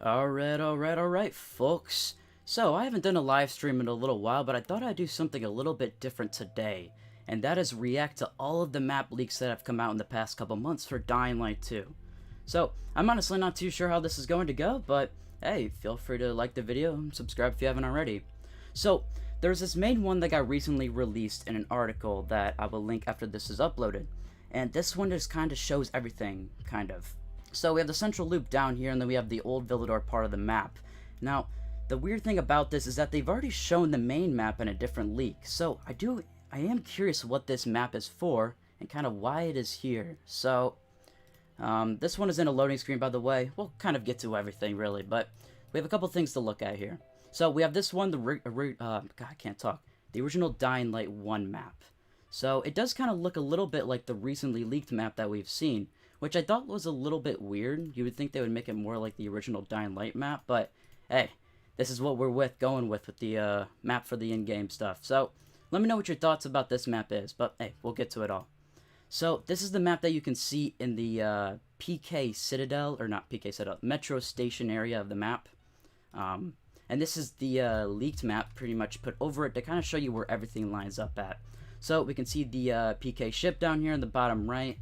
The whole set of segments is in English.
Alright, folks. So, I haven't done a live stream in a little while, but I thought I'd do something a little bit different today. And that is react to all of the map leaks that have come out in the past couple months for Dying Light 2. So, I'm honestly not too sure how this is going to go, but hey, feel free to like the video and subscribe if you haven't already. So, there's this main one that got recently released in an article that I will link after this is uploaded. And this one just kind of shows everything, kind of. So we have the central loop down here, and then we have the old Villador part of the map. Now, the weird thing about this is that they've already shown the main map in a different leak. So I am curious what this map is for, and kind of why it is here. So, this one is in a loading screen, by the way. We'll kind of get to everything, really, but we have a couple things to look at here. So we have this one, God, I can't talk. The original Dying Light 1 map. So it does kind of look a little bit like the recently leaked map that we've seen, which I thought was a little bit weird. You would think they would make it more like the original Dying Light map, but hey, this is what we're going with the map for the in-game stuff. So let me know what your thoughts about this map is, but hey, we'll get to it all. So this is the map that you can see in the PK Citadel, or not PK Citadel, Metro Station area of the map. And this is the leaked map pretty much put over it to kind of show you where everything lines up at. So we can see the PK ship down here in the bottom right.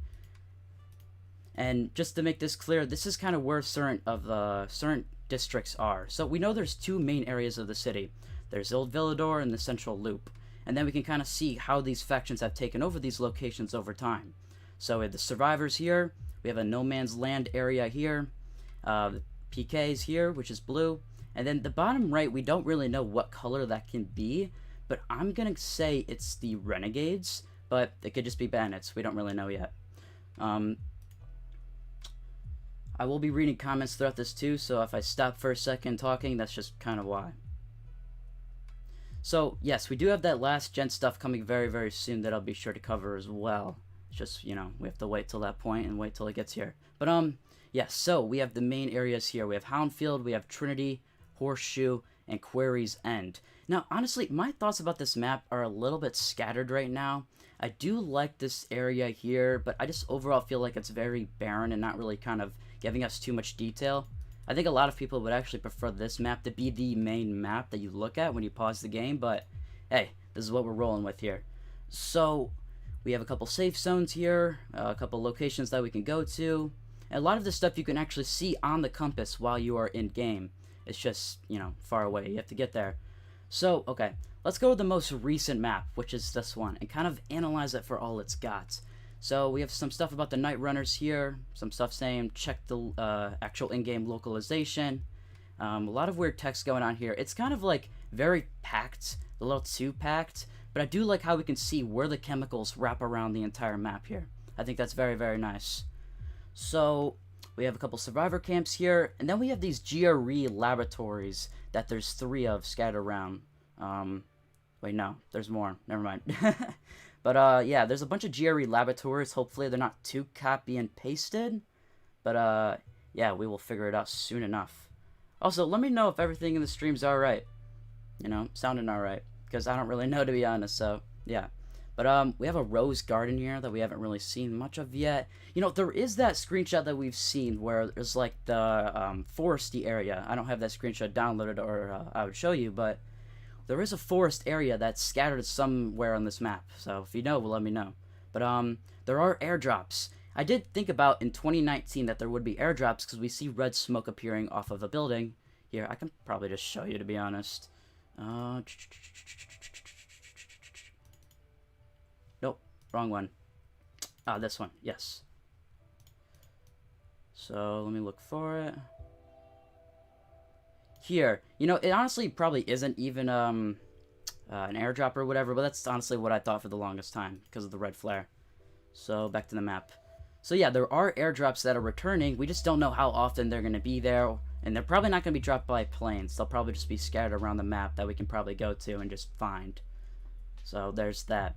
And just to make this clear, this is kind of where certain districts are. So we know there's two main areas of the city. There's Old Villador and the Central Loop. And then we can kind of see how these factions have taken over these locations over time. So we have the survivors here. We have a no man's land area here. The PKs here, which is blue. And then the bottom right, we don't really know what color that can be. But I'm going to say it's the Renegades. But it could just be bandits. We don't really know yet. I will be reading comments throughout this too, so if I stop for a second talking, that's just kind of why. So, yes, we do have that last gen stuff coming very, very soon that I'll be sure to cover as well. It's just, you know, we have to wait till that point and wait till it gets here. But, yes, so we have the main areas here. We have Houndfield, we have Trinity, Horseshoe, and Quarry's End. Now, honestly, my thoughts about this map are a little bit scattered right now. I do like this area here, but I just overall feel like it's very barren and not really kind of giving us too much detail. I think a lot of people would actually prefer this map to be the main map that you look at when you pause the game, but hey, this is what we're rolling with here. So, we have a couple safe zones here, a couple locations that we can go to, and a lot of this stuff you can actually see on the compass while you are in-game. It's just, you know, far away. You have to get there. So, okay, let's go to the most recent map, which is this one, and kind of analyze it for all it's got. So, we have some stuff about the Night Runners here, some stuff saying check the actual in-game localization. A lot of weird text going on here. It's kind of like very packed, a little too packed, but I do like how we can see where the chemicals wrap around the entire map here. I think that's very, very nice. So, we have a couple survivor camps here, and then we have these GRE laboratories that there's 3 of scattered around. Wait, no, there's more. Never mind. But, yeah, there's a bunch of GRE laboratories. Hopefully they're not too copy and pasted. But, yeah, we will figure it out soon enough. Also, let me know if everything in the stream's alright. You know, sounding alright. Because I don't really know, to be honest, so, yeah. But, we have a rose garden here that we haven't really seen much of yet. You know, there is that screenshot that we've seen where there's, like, the, foresty area. I don't have that screenshot downloaded or I would show you, but there is a forest area that's scattered somewhere on this map. So, if you know, well, let me know. But, there are airdrops. I did think about in 2019 that there would be airdrops because we see red smoke appearing off of a building. Here, I can probably just show you, to be honest. Nope, wrong one. Ah, this one, yes. So, let me look for it. Here, you know, it honestly probably isn't even an airdrop or whatever, but that's honestly what I thought for the longest time because of the red flare. So, back to the map. So, yeah, there are airdrops that are returning. We just don't know how often they're going to be there, and they're probably not going to be dropped by planes. They'll probably just be scattered around the map that we can probably go to and just find. So, there's that.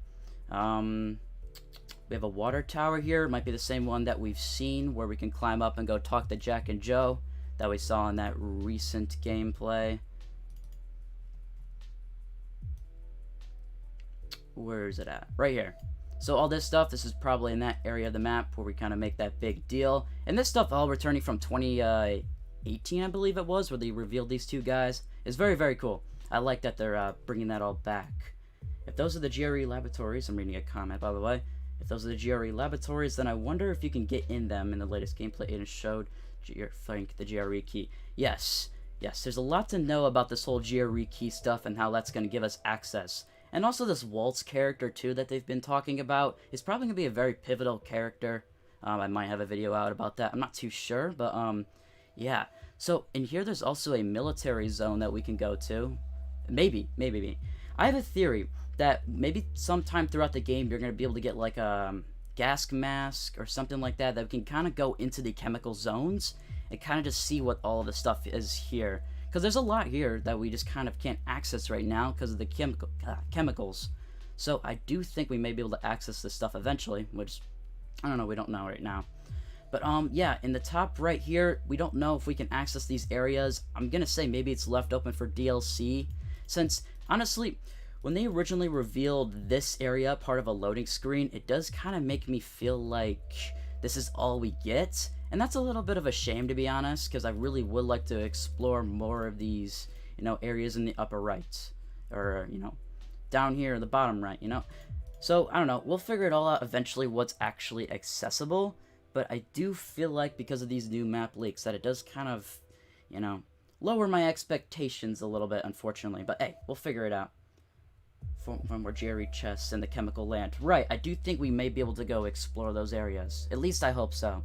We have a water tower here. It might be the same one that we've seen where we can climb up and go talk to Jack and Joe that we saw in that recent gameplay. Where is it at? Right here. So all this stuff, this is probably in that area of the map where we kind of make that big deal. And this stuff all returning from 18, I believe it was, where they revealed these two guys. It's very, very cool. I like that they're bringing that all back. If those are the GRE laboratories, I'm reading a comment, by the way. If those are the GRE laboratories, then I wonder if you can get in them in the latest gameplay. Aiden showed Frank the GRE key. Yes, yes, there's a lot to know about this whole GRE key stuff and how that's going to give us access. And also this Waltz character, too, that they've been talking about is probably going to be a very pivotal character. I might have a video out about that. I'm not too sure, but, yeah. So, in here, there's also a military zone that we can go to. Maybe. I have a theory that maybe sometime throughout the game, you're going to be able to get, like, a gas mask or something like that we can kind of go into the chemical zones and kind of just see what all of the stuff is here. Because there's a lot here that we just kind of can't access right now because of the chemicals. So I do think we may be able to access this stuff eventually, which, I don't know, we don't know right now. But, yeah, in the top right here, we don't know if we can access these areas. I'm going to say maybe it's left open for DLC, since, honestly, when they originally revealed this area, part of a loading screen, it does kind of make me feel like this is all we get. And that's a little bit of a shame, to be honest, because I really would like to explore more of these, you know, areas in the upper right. Or, you know, down here in the bottom right, you know. So, I don't know, we'll figure it all out eventually what's actually accessible. But I do feel like, because of these new map leaks, that it does kind of, you know, lower my expectations a little bit, unfortunately. But hey, we'll figure it out. From more Jerry chests and the chemical land. Right, I do think we may be able to go explore those areas. At least I hope so.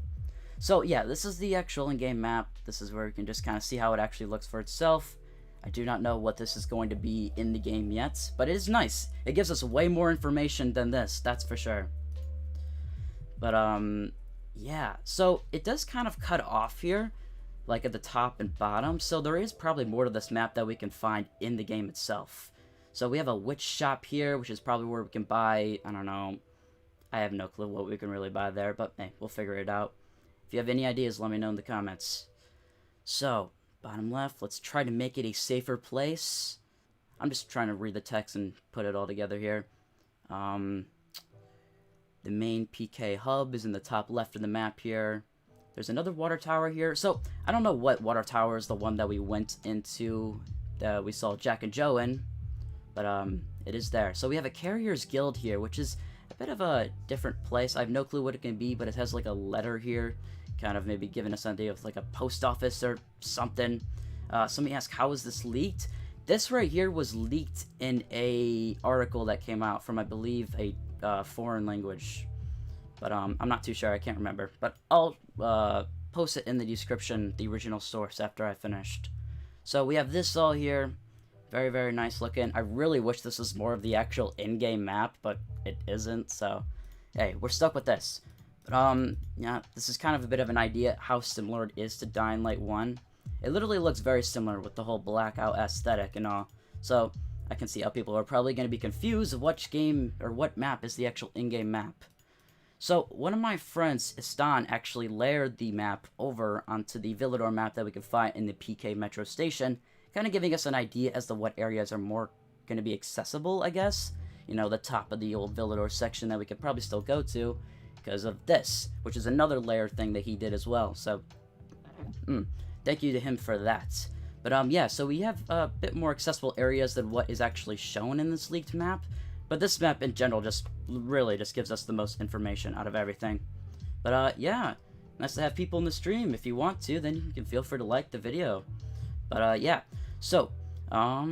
So yeah, this is the actual in-game map. This is where you can just kind of see how it actually looks for itself. I do not know what this is going to be in the game yet, but it is nice. It gives us way more information than this, that's for sure. But yeah, so it does kind of cut off here, like at the top and bottom, so there is probably more to this map that we can find in the game itself. So we have a witch shop here, which is probably where we can buy, I don't know, I have no clue what we can really buy there, but hey, we'll figure it out. If you have any ideas, let me know in the comments. So, bottom left, let's try to make it a safer place. I'm just trying to read the text and put it all together here. The main PK hub is in the top left of the map here. There's another water tower here. So, I don't know what water tower is the one that we went into, that we saw Jack and Joe in. But, it is there. So, we have a Carrier's Guild here, which is a bit of a different place. I have no clue what it can be, but it has, like, a letter here. Kind of maybe giving us an idea of, like, a post office or something. Somebody asked, how is this leaked? This right here was leaked in a article that came out from, I believe, a foreign language. But, I'm not too sure. I can't remember. But I'll, post it in the description, the original source, after I finished. So, we have this all here. Very, very nice looking. I really wish this was more of the actual in-game map, but it isn't, so hey, we're stuck with this. But, yeah, this is kind of a bit of an idea how similar it is to Dying Light 1. It literally looks very similar with the whole blackout aesthetic and all. So, I can see how people are probably going to be confused of which game, or what map is the actual in-game map. So, one of my friends, Istan, actually layered the map over onto the Villador map that we can find in the PK Metro Station, kind of giving us an idea as to what areas are more going to be accessible, I guess. You know, the top of the old Villador section that we could probably still go to because of this, which is another layer thing that he did as well. So, thank you to him for that. But, yeah, so we have a bit more accessible areas than what is actually shown in this leaked map. But this map in general just really just gives us the most information out of everything. But, yeah, nice to have people in the stream. If you want to, then you can feel free to like the video. But, yeah. So, let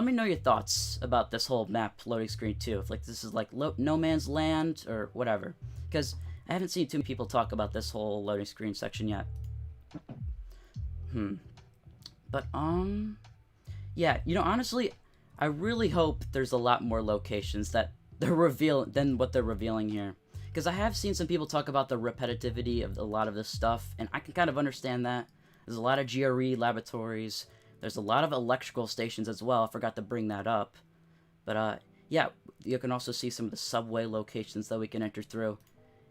me know your thoughts about this whole map loading screen too. If like this is like No Man's Land or whatever, because I haven't seen too many people talk about this whole loading screen section yet. But yeah, you know, honestly, I really hope there's a lot more locations that they're than what they're revealing here, because I have seen some people talk about the repetitivity of a lot of this stuff, and I can kind of understand that. There's a lot of GRE laboratories. There's a lot of electrical stations as well. I forgot to bring that up. But, yeah, you can also see some of the subway locations that we can enter through.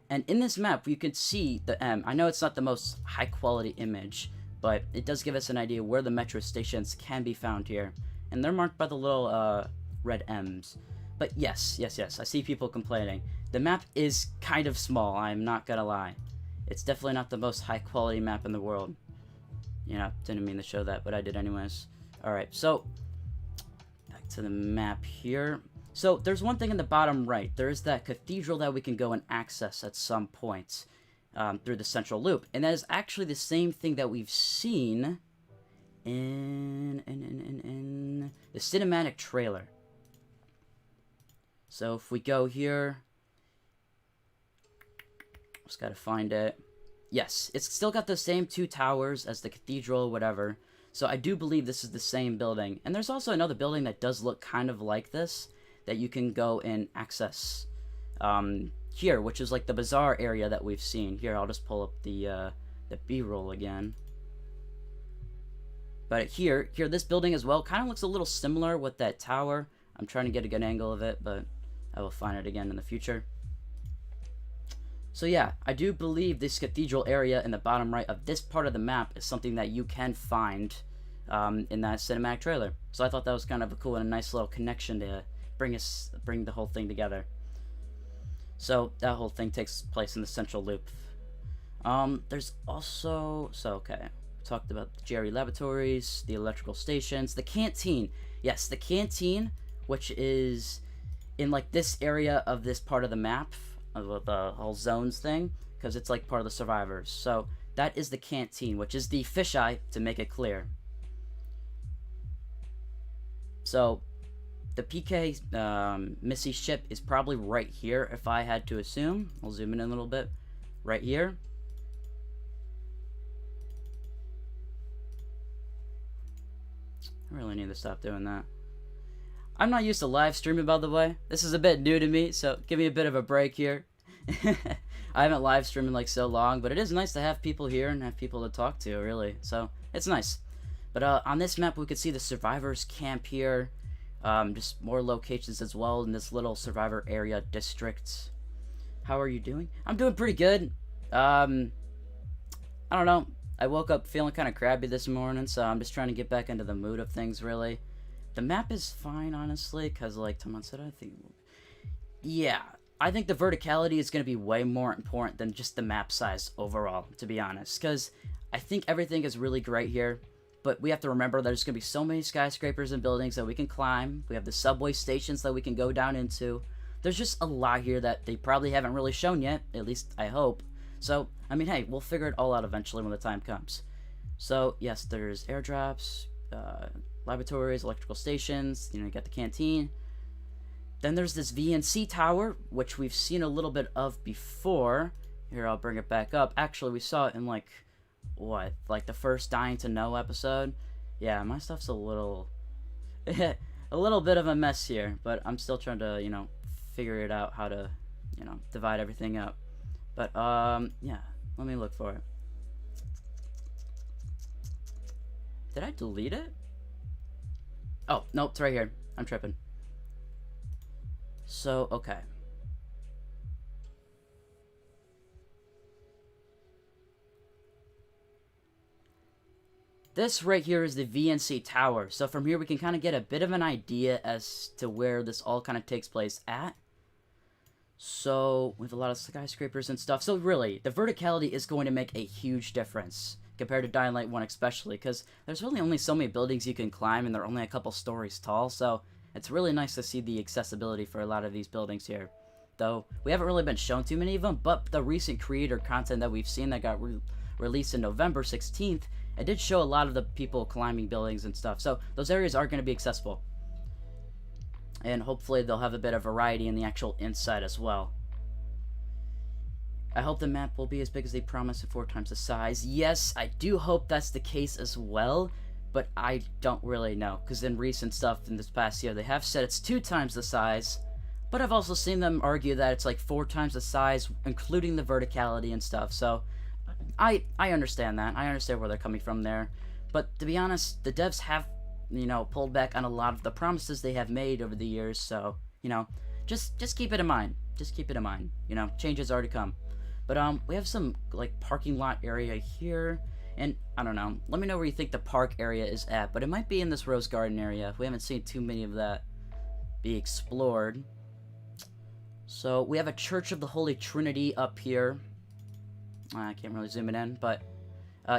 And in this map, you can see the M. I know it's not the most high-quality image, but it does give us an idea where the metro stations can be found here. And they're marked by the little, red M's. But yes, I see people complaining. The map is kind of small, I'm not gonna lie. It's definitely not the most high quality map in the world. You know, didn't mean to show that, but I did anyways. Alright, so back to the map here. So there's one thing in the bottom right. There's that cathedral that we can go and access at some point through the central loop. And that is actually the same thing that we've seen in the cinematic trailer. So if we go here, just gotta find it. Yes, it's still got the same 2 towers as the cathedral or whatever. So I do believe this is the same building. And there's also another building that does look kind of like this that you can go and access here, which is like the bazaar area that we've seen. Here, I'll just pull up the B-roll again. But here, this building as well kind of looks a little similar with that tower. I'm trying to get a good angle of it, but I will find it again in the future. So yeah, I do believe this cathedral area in the bottom right of this part of the map is something that you can find in that cinematic trailer. So I thought that was kind of a cool and a nice little connection to bring the whole thing together. So that whole thing takes place in the central loop. There's also, okay, talked about the Jerry laboratories, the electrical stations, the canteen. Yes, the canteen, which is in like this area of this part of the map, of the whole zones thing, because it's like part of the survivors. So that is the canteen, which is the fisheye, to make it clear. So the PK Missy ship is probably right here, if I had to assume. I'll zoom in a little bit. Right here. I really need to stop doing that. I'm not used to live streaming, by the way. This is a bit new to me, so give me a bit of a break here. I haven't live streamed in like so long, but it is nice to have people here and have people to talk to, really. So it's nice. But on this map, we could see the survivors camp here. Just more locations as well in this little survivor area district. How are you doing? I'm doing pretty good. I don't know. I woke up feeling kind of crabby this morning, so I'm just trying to get back into the mood of things, really. The map is fine, honestly, because, like Tomon said, I think... Yeah, I think the verticality is going to be way more important than just the map size overall, to be honest. Because I think everything is really great here, but we have to remember there's going to be so many skyscrapers and buildings that we can climb. We have the subway stations that we can go down into. There's just a lot here that they probably haven't really shown yet, at least I hope. So, I mean, hey, we'll figure it all out eventually when the time comes. So, yes, there's airdrops, laboratories, electrical stations, you know, you got the canteen. Then there's this VNC tower, which we've seen a little bit of before. Here, I'll bring it back up. Actually, we saw it in, like, what? Like, the first Dying to Know episode? Yeah, my stuff's a little... a little bit of a mess here, but I'm still trying to, you know, figure it out how to, you know, divide everything up. But, yeah, let me look for it. Did I delete it? Oh, nope, it's right here. I'm tripping. So, okay. This right here is the VNC tower. So from here we can kind of get a bit of an idea as to where this all kind of takes place at. So, we have a lot of skyscrapers and stuff. So really, the verticality is going to make a huge difference compared to Dying Light 1 especially, because there's really only so many buildings you can climb and they're only a couple stories tall, so it's really nice to see the accessibility for a lot of these buildings here. Though, we haven't really been shown too many of them, but the recent creator content that we've seen that got released in November 16th, it did show a lot of the people climbing buildings and stuff, so those areas are going to be accessible. And hopefully they'll have a bit of variety in the actual inside as well. I hope the map will be as big as they promised and 4 times the size. Yes, I do hope that's the case as well, but I don't really know, because in recent stuff in this past year, they have said it's 2 times the size, but I've also seen them argue that it's like 4 times the size, including the verticality and stuff, so I understand that. I understand where they're coming from there, but to be honest, the devs have, you know, pulled back on a lot of the promises they have made over the years, so, you know, just keep it in mind. Just keep it in mind. You know, changes are to come. But, we have some, like, parking lot area here, and, I don't know, let me know where you think the park area is at, but it might be in this Rose Garden area. We haven't seen too many of that be explored. So, we have a Church of the Holy Trinity up here. I can't really zoom it in, but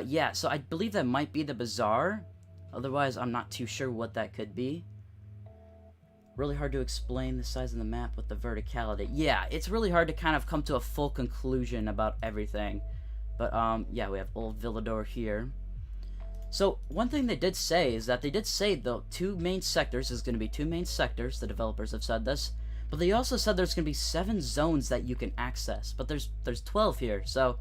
yeah, so I believe that might be the bazaar. Otherwise, I'm not too sure what that could be. Really hard to explain the size of the map with the verticality. Yeah, it's really hard to kind of come to a full conclusion about everything. But, yeah, we have old Villador here. So, one thing they did say is that they did say the 2 main sectors is going to be 2 main sectors. The developers have said this. But they also said there's going to be 7 zones that you can access. But there's 12 here, so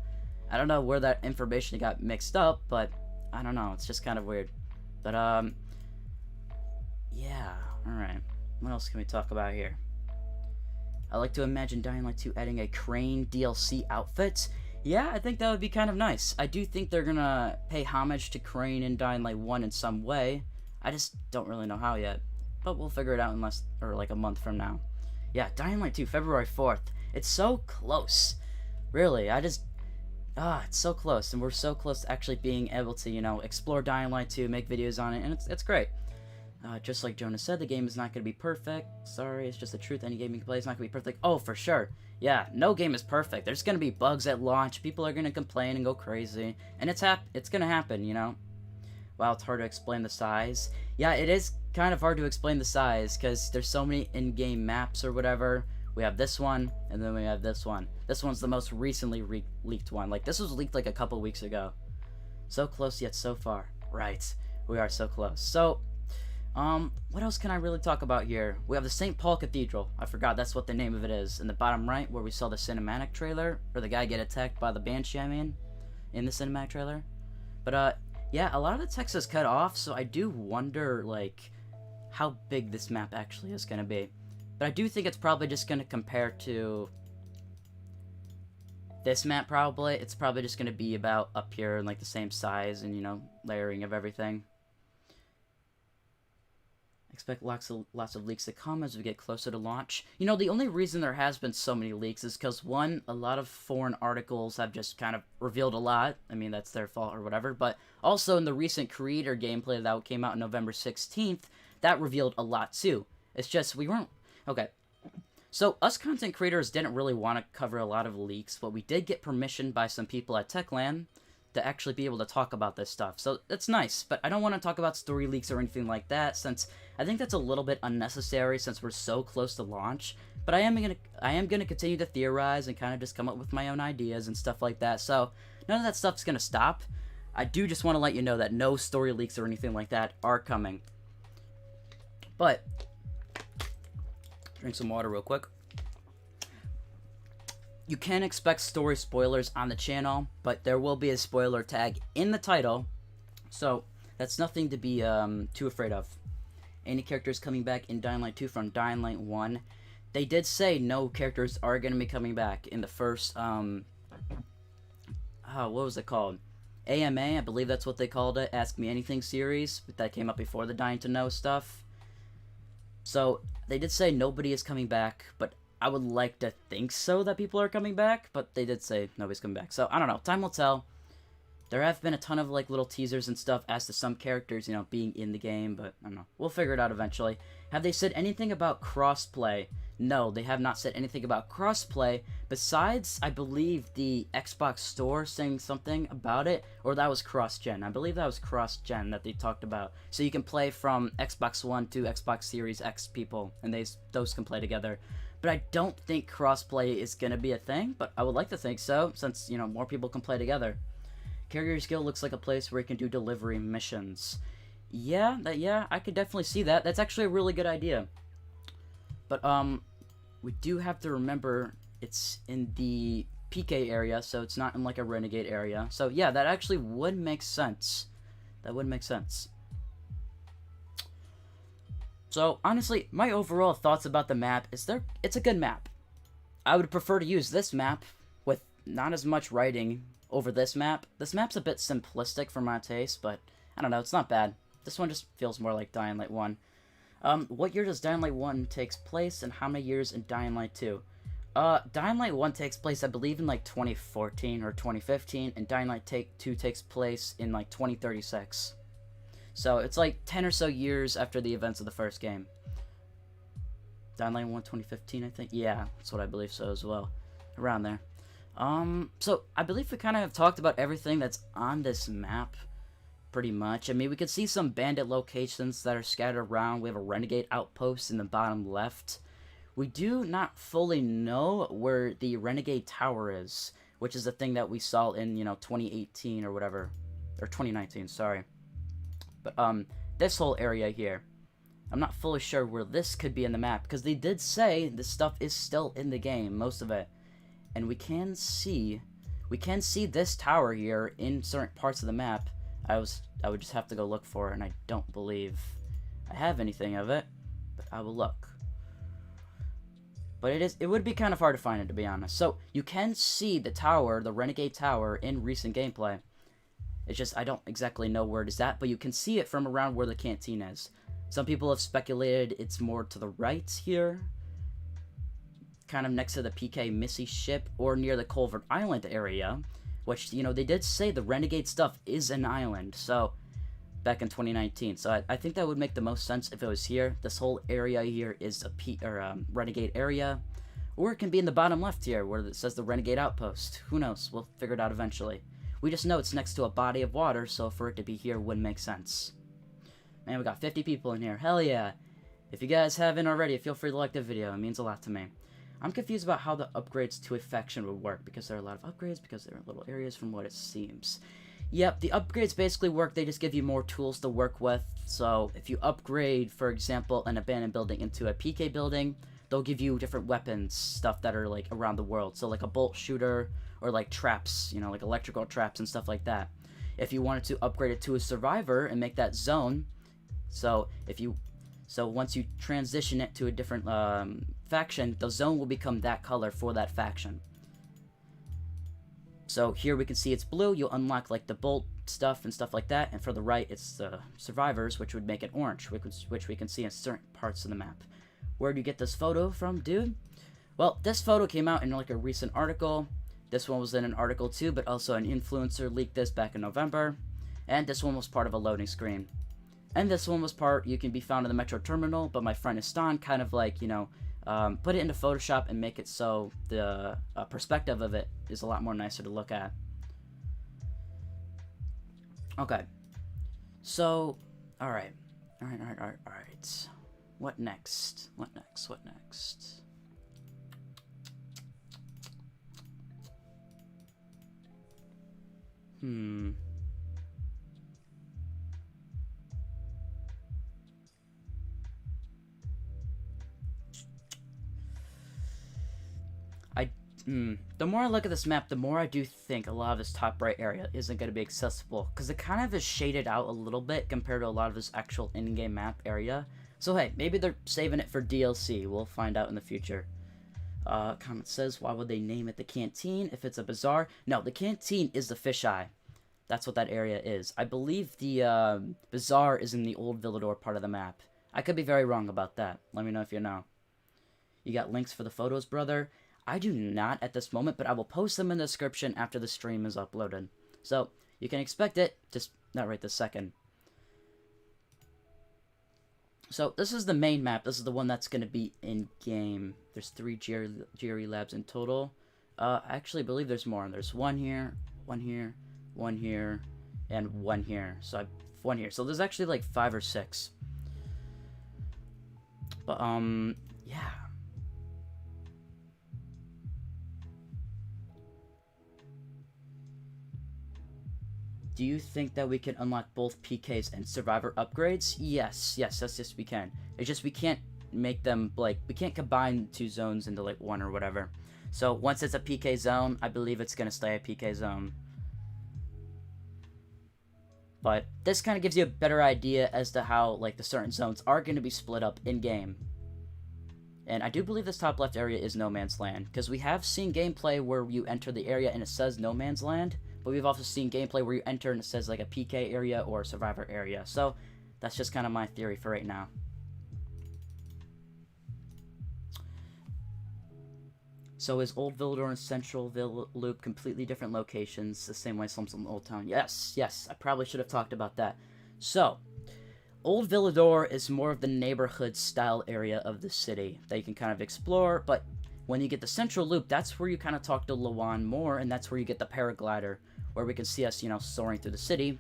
I don't know where that information got mixed up, but I don't know. It's just kind of weird. But, yeah, alright. What else can we talk about here? I like to imagine Dying Light 2 adding a Crane DLC outfit. Yeah, I think that would be kind of nice. I do think they're gonna pay homage to Crane in Dying Light 1 in some way. I just don't really know how yet. But we'll figure it out in less, or like a month from now. Yeah, Dying Light 2, February 4th. It's so close. Really, it's so close. And we're so close to actually being able to, you know, explore Dying Light 2, make videos on it, and it's great. Just like Jonah said, the game is not going to be perfect. Sorry, it's just the truth. Any game you can play is not going to be perfect. Oh, for sure. Yeah, no game is perfect. There's going to be bugs at launch. People are going to complain and go crazy. And it's going to happen, you know? Wow, it's hard to explain the size. Yeah, it is kind of hard to explain the size because there's so many in-game maps or whatever. We have this one, and then we have this one. This one's the most recently leaked one. Like, this was leaked like a couple weeks ago. So close yet so far. Right. We are so close. So, what else can I really talk about here? We have the St. Paul Cathedral. I forgot that's what the name of it is. In the bottom right, where we saw the cinematic trailer, or the guy get attacked by the Banshee, I mean, in the cinematic trailer. But, yeah, a lot of the text is cut off, so I do wonder, like, how big this map actually is going to be. But I do think it's probably just going to compare to this map, probably. It's probably just going to be about up here and, like, the same size and, you know, layering of everything. Expect lots of leaks to come as we get closer to launch. You know, the only reason there has been so many leaks is because, one, a lot of foreign articles have just kind of revealed a lot. I mean, that's their fault or whatever. But also in the recent creator gameplay that came out on November 16th, that revealed a lot too. It's just, we weren't... Okay. So, us content creators didn't really want to cover a lot of leaks, but we did get permission by some people at Techland to actually be able to talk about this stuff. So that's nice, but I don't want to talk about story leaks or anything like that, since I think that's a little bit unnecessary since we're so close to launch. But I am gonna continue to theorize and kind of just come up with my own ideas and stuff like that. So none of that stuff's gonna stop. I do just want to let you know that no story leaks or anything like that are coming. But drink some water real quick. You can expect story spoilers on the channel, but there will be a spoiler tag in the title, so that's nothing to be too afraid of. Any characters coming back in Dying Light 2 from Dying Light 1? They did say no characters are going to be coming back in the first, what was it called? AMA, I believe that's what they called it, Ask Me Anything series, that came up before the Dying to Know stuff. So, they did say nobody is coming back, but I would like to think so that people are coming back, but they did say nobody's coming back. So, I don't know. Time will tell. There have been a ton of, like, little teasers and stuff as to some characters, you know, being in the game, but I don't know. We'll figure it out eventually. Have they said anything about crossplay? No, they have not said anything about crossplay, besides, I believe, the Xbox Store saying something about it, or that was cross-gen. I believe that was cross-gen that they talked about. So you can play from Xbox One to Xbox Series X people, and those can play together. But I don't think crossplay is going to be a thing, but I would like to think so, since, you know, more people can play together. Carrier's Guild looks like a place where you can do delivery missions. Yeah, I could definitely see that. That's actually a really good idea. But, we do have to remember it's in the PK area, so it's not in, like, a Renegade area. So, yeah, that actually would make sense. That would make sense. So, honestly, my overall thoughts about the map is it's a good map. I would prefer to use this map with not as much writing over this map. This map's a bit simplistic for my taste, but I don't know, it's not bad. This one just feels more like Dying Light 1. What year does Dying Light 1 takes place, and how many years in Dying Light 2? Dying Light 1 takes place, I believe, in, like, 2014 or 2015, and Dying Light 2 takes place in, like, 2036. So, it's like 10 or so years after the events of the first game. Dying Light 1, 2015, I think? Yeah, that's what I believe so as well. Around there. So I believe we kind of have talked about everything that's on this map, pretty much. I mean, we can see some bandit locations that are scattered around. We have a Renegade outpost in the bottom left. We do not fully know where the Renegade Tower is, which is the thing that we saw in, 2018 or whatever. Or 2019, sorry. But, this whole area here. I'm not fully sure where this could be in the map, because they did say this stuff is still in the game, most of it. And we can see this tower here in certain parts of the map. I would just have to go look for it, and I don't believe I have anything of it, but I will look. But it would be kind of hard to find it, to be honest. So you can see the tower, the Renegade Tower, in recent gameplay. It's just I don't exactly know where it is at, but you can see it from around where the canteen is. Some people have speculated it's more to the right here, kind of next to the PK Missy ship, or near the Culvert Island area, which, they did say the Renegade stuff is an island, so, back in 2019. So I think that would make the most sense if it was here. This whole area here is a Renegade area, or it can be in the bottom left here, where it says the Renegade Outpost. Who knows? We'll figure it out eventually. We just know it's next to a body of water, so for it to be here wouldn't make sense. Man, we got 50 people in here. Hell yeah. If you guys haven't already, feel free to like the video. It means a lot to me. I'm confused about how the upgrades to a faction would work, because there are a lot of upgrades, because there are little areas from what it seems. Yep, the upgrades basically work, they just give you more tools to work with. So, if you upgrade, for example, an abandoned building into a PK building, they'll give you different weapons, stuff that are, like, around the world. So, like a bolt shooter, or like traps, like electrical traps and stuff like that. If you wanted to upgrade it to a survivor and make that zone, so once you transition it to a different faction, the zone will become that color for that faction. So here we can see it's blue. You'll unlock like the bolt stuff and stuff like that, and for the right it's the survivors, which would make it orange, which we can see in certain parts of the map. Where do you get this photo from, dude? Well, this photo came out in like a recent article. This one was in an article too, but also an influencer leaked this back in November. And this one was part of a loading screen. And this one was you can be found in the Metro Terminal, but my friend Istan kind of like, put it into Photoshop and make it so the perspective of it is a lot more nicer to look at. Okay. So, alright. What next? The more I look at this map, the more I do think a lot of this top right area isn't going to be accessible, because it kind of is shaded out a little bit compared to a lot of this actual in-game map area. So hey, maybe they're saving it for DLC. We'll find out in the future. Comment says, why would they name it the canteen if it's a bazaar? No, the canteen is the fisheye. That's what that area is. I believe the bazaar is in the old Villador part of the map. I could be very wrong about that. Let me know if you know. You got links for the photos, brother? I do not at this moment, but I will post them in the description after the stream is uploaded. So, you can expect it, just not right this second. So, this is the main map. This is the one that's going to be in-game. There's 3 GRE labs in total. I actually believe there's more. There's one here, one here, one here, and one here. So, one here. So, there's actually like 5 or 6. But, yeah. Do you think that we can unlock both PKs and Survivor upgrades? Yes, we can. It's just we can't make them, like, we can't combine 2 zones into, like, one or whatever. So, once it's a PK zone, I believe it's gonna stay a PK zone. But this kind of gives you a better idea as to how, like, the certain zones are going to be split up in-game. And I do believe this top left area is No Man's Land, because we have seen gameplay where you enter the area and it says No Man's Land, but we've also seen gameplay where you enter and it says like a PK area or a Survivor area. So that's just kind of my theory for right now. So is Old Villador and Central Loop completely different locations, the same way Slums in Old Town? Yes, I probably should have talked about that. So, Old Villador is more of the neighborhood style area of the city that you can kind of explore, but When you get the central loop, that's where you kind of talk to Lawan more, and that's where you get the paraglider, where we can see us, soaring through the city.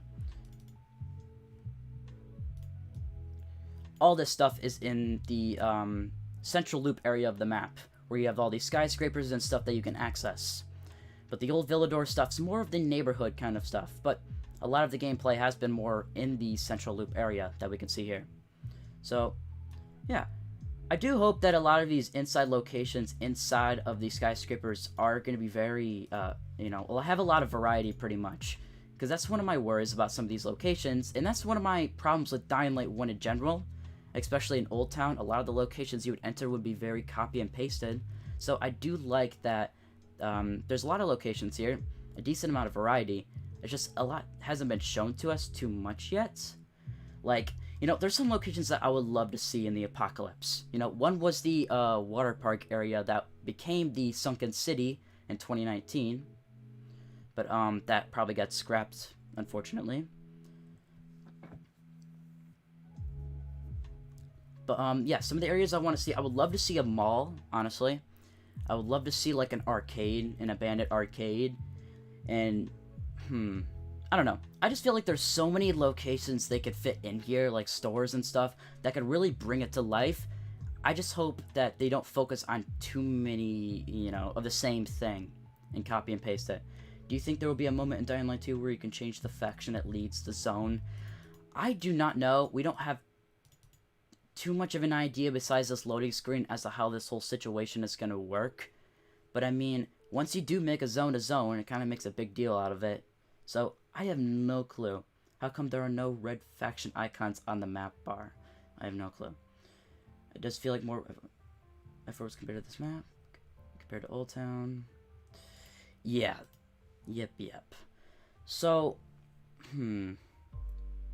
All this stuff is in the central loop area of the map, where you have all these skyscrapers and stuff that you can access. But the old Villador stuff's more of the neighborhood kind of stuff, but a lot of the gameplay has been more in the central loop area that we can see here. So, yeah. I do hope that a lot of these inside locations inside of these skyscrapers are going to be very, will have a lot of variety pretty much. Because that's one of my worries about some of these locations, and that's one of my problems with Dying Light 1 in general. Especially in Old Town, a lot of the locations you would enter would be very copy and pasted. So I do like that there's a lot of locations here, a decent amount of variety. It's just a lot hasn't been shown to us too much yet. Like, there's some locations that I would love to see in the apocalypse. One was the water park area that became the Sunken City in 2019. But that probably got scrapped, unfortunately. But, yeah, some of the areas I want to see, I would love to see a mall, honestly. I would love to see, like, an arcade, an abandoned arcade. And, I don't know. I just feel like there's so many locations they could fit in here, like stores and stuff, that could really bring it to life. I just hope that they don't focus on too many, of the same thing and copy and paste it. Do you think there will be a moment in Dying Light 2 where you can change the faction that leads the zone? I do not know. We don't have too much of an idea besides this loading screen as to how this whole situation is going to work. But I mean, once you do make a zone to zone, it kind of makes a big deal out of it. So I have no clue. How come there are no red faction icons on the map bar? I have no clue. It does feel like more efforts compared to this map, compared to Old Town. Yeah. Yep. So,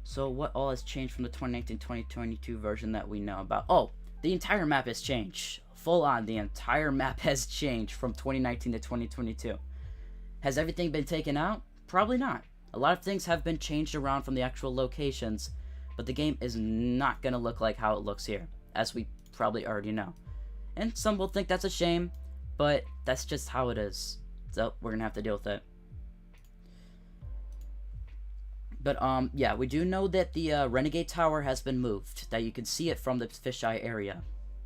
So what all has changed from the 2019-2022 version that we know about? Oh, the entire map has changed. Full on, the entire map has changed from 2019 to 2022. Has everything been taken out? Probably not. A lot of things have been changed around from the actual locations, but the game is not going to look like how it looks here, as we probably already know. And some will think that's a shame, but that's just how it is. So we're going to have to deal with it. But, yeah, we do know that the Renegade Tower has been moved, that you can see it from the fisheye area.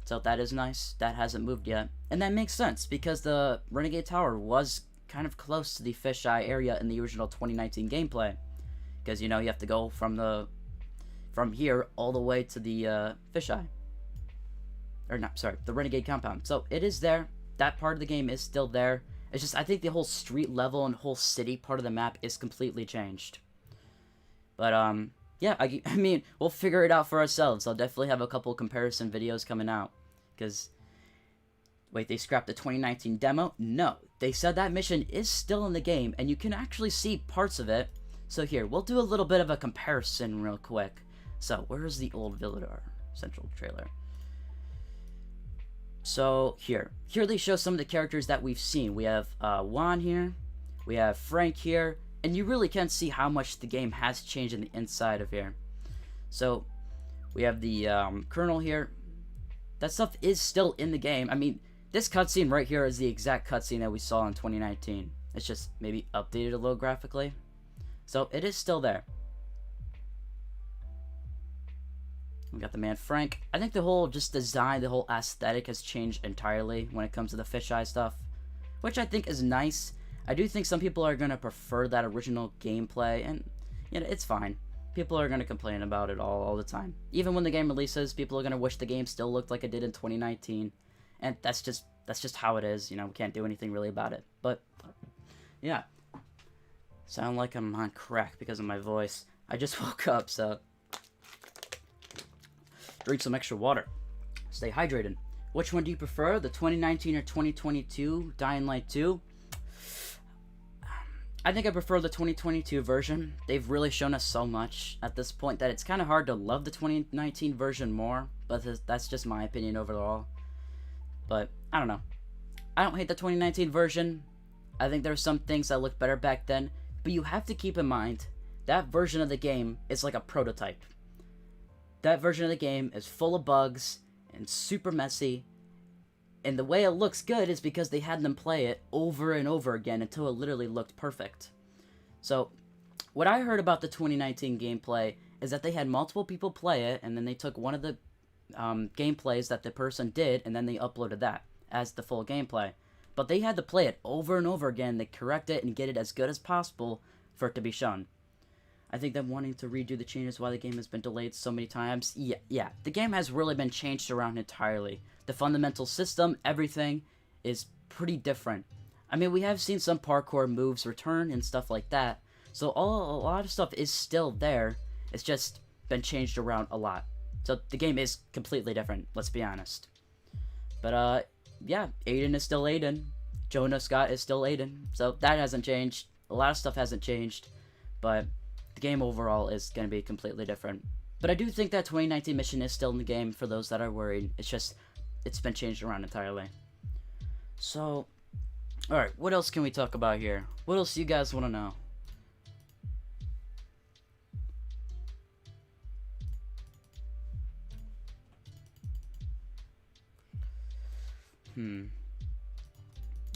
So that is nice. That hasn't moved yet. And that makes sense, because the Renegade Tower was kind of close to the fisheye area in the original 2019 gameplay. Because, you have to go from here all the way to the fisheye. Or, not, sorry, the Renegade compound. So it is there. That part of the game is still there. It's just, I think the whole street level and whole city part of the map is completely changed. But, yeah, I mean, we'll figure it out for ourselves. I'll definitely have a couple comparison videos coming out. Because, wait, they scrapped the 2019 demo? No. They said that mission is still in the game, and you can actually see parts of it. So here, we'll do a little bit of a comparison real quick. So, where's the old Villador central trailer? So, here they show some of the characters that we've seen. We have, Juan here. We have Frank here. And you really can see how much the game has changed in the inside of here. So, we have the Colonel here. That stuff is still in the game. I mean, this cutscene right here is the exact cutscene that we saw in 2019. It's just maybe updated a little graphically. So, it is still there. We got the man Frank. I think the whole just design, the whole aesthetic has changed entirely when it comes to the fisheye stuff. Which I think is nice. I do think some people are going to prefer that original gameplay, and it's fine. People are going to complain about it all the time. Even when the game releases, people are going to wish the game still looked like it did in 2019, and that's just how it is. We can't do anything really about it. But yeah, sound like I'm on crack because of my voice. I just woke up, so drink some extra water. Stay hydrated. Which one do you prefer, the 2019 or 2022 Dying Light 2? I think I prefer the 2022 version. They've really shown us so much at this point that it's kind of hard to love the 2019 version more, but that's just my opinion overall. But, I don't know. I don't hate the 2019 version. I think there's some things that look better back then, but you have to keep in mind, that version of the game is like a prototype. That version of the game is full of bugs, and super messy, And the way it looks good is because they had them play it over and over again until it literally looked perfect. So, what I heard about the 2019 gameplay is that they had multiple people play it, and then they took one of the gameplays that the person did, and then they uploaded that as the full gameplay. But they had to play it over and over again to correct it and get it as good as possible for it to be shown. I think them wanting to redo the changes why the game has been delayed so many times. Yeah, the game has really been changed around entirely. The fundamental system, everything, is pretty different. I mean, we have seen some parkour moves return and stuff like that. So a lot of stuff is still there. It's just been changed around a lot. So the game is completely different, let's be honest. But yeah, Aiden is still Aiden. Jonah Scott is still Aiden. So that hasn't changed. A lot of stuff hasn't changed. But the game overall is going to be completely different. But I do think that 2019 mission is still in the game for those that are worried. It's just, it's been changed around entirely. So, alright, what else can we talk about here? What else do you guys want to know?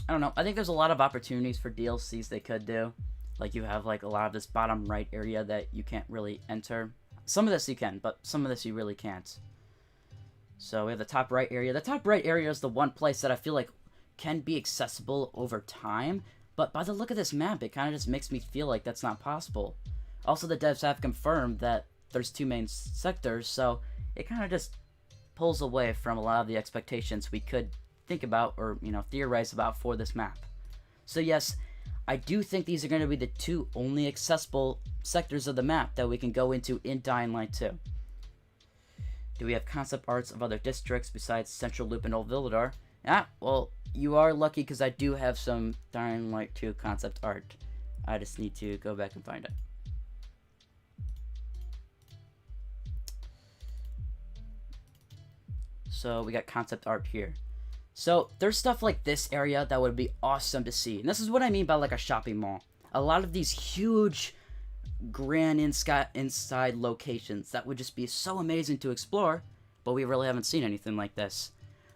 I don't know. I think there's a lot of opportunities for DLCs they could do. Like, you have, like, a lot of this bottom right area that you can't really enter. Some of this you can, but some of this you really can't. So we have the top right area. The top right area is the one place that I feel like can be accessible over time. But by the look of this map, it kind of just makes me feel like that's not possible. Also, the devs have confirmed that there's 2 main sectors, so it kind of just pulls away from a lot of the expectations we could think about or, you know, theorize about for this map. So yes, I do think these are going to be the 2 only accessible sectors of the map that we can go into in Dying Light 2. Do we have concept arts of other districts besides Central Loop and Old Villador? Ah, well, you are lucky because I do have some Dying Light 2 concept art. I just need to go back and find it. So we got concept art here. So there's stuff like this area that would be awesome to see. And this is what I mean by like a shopping mall. A lot of these huge grand inside locations that would just be so amazing to explore, but we really haven't seen anything like this.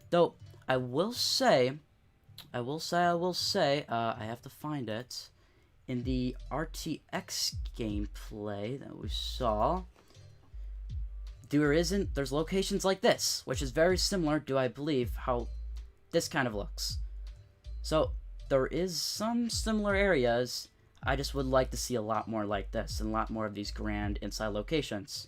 Though I will say, I have to find it. In the RTX gameplay that we saw, there's locations like this, which is very similar to, I believe, how this kind of looks. So there is some similar areas. I just would like to see a lot more like this and a lot more of these grand inside locations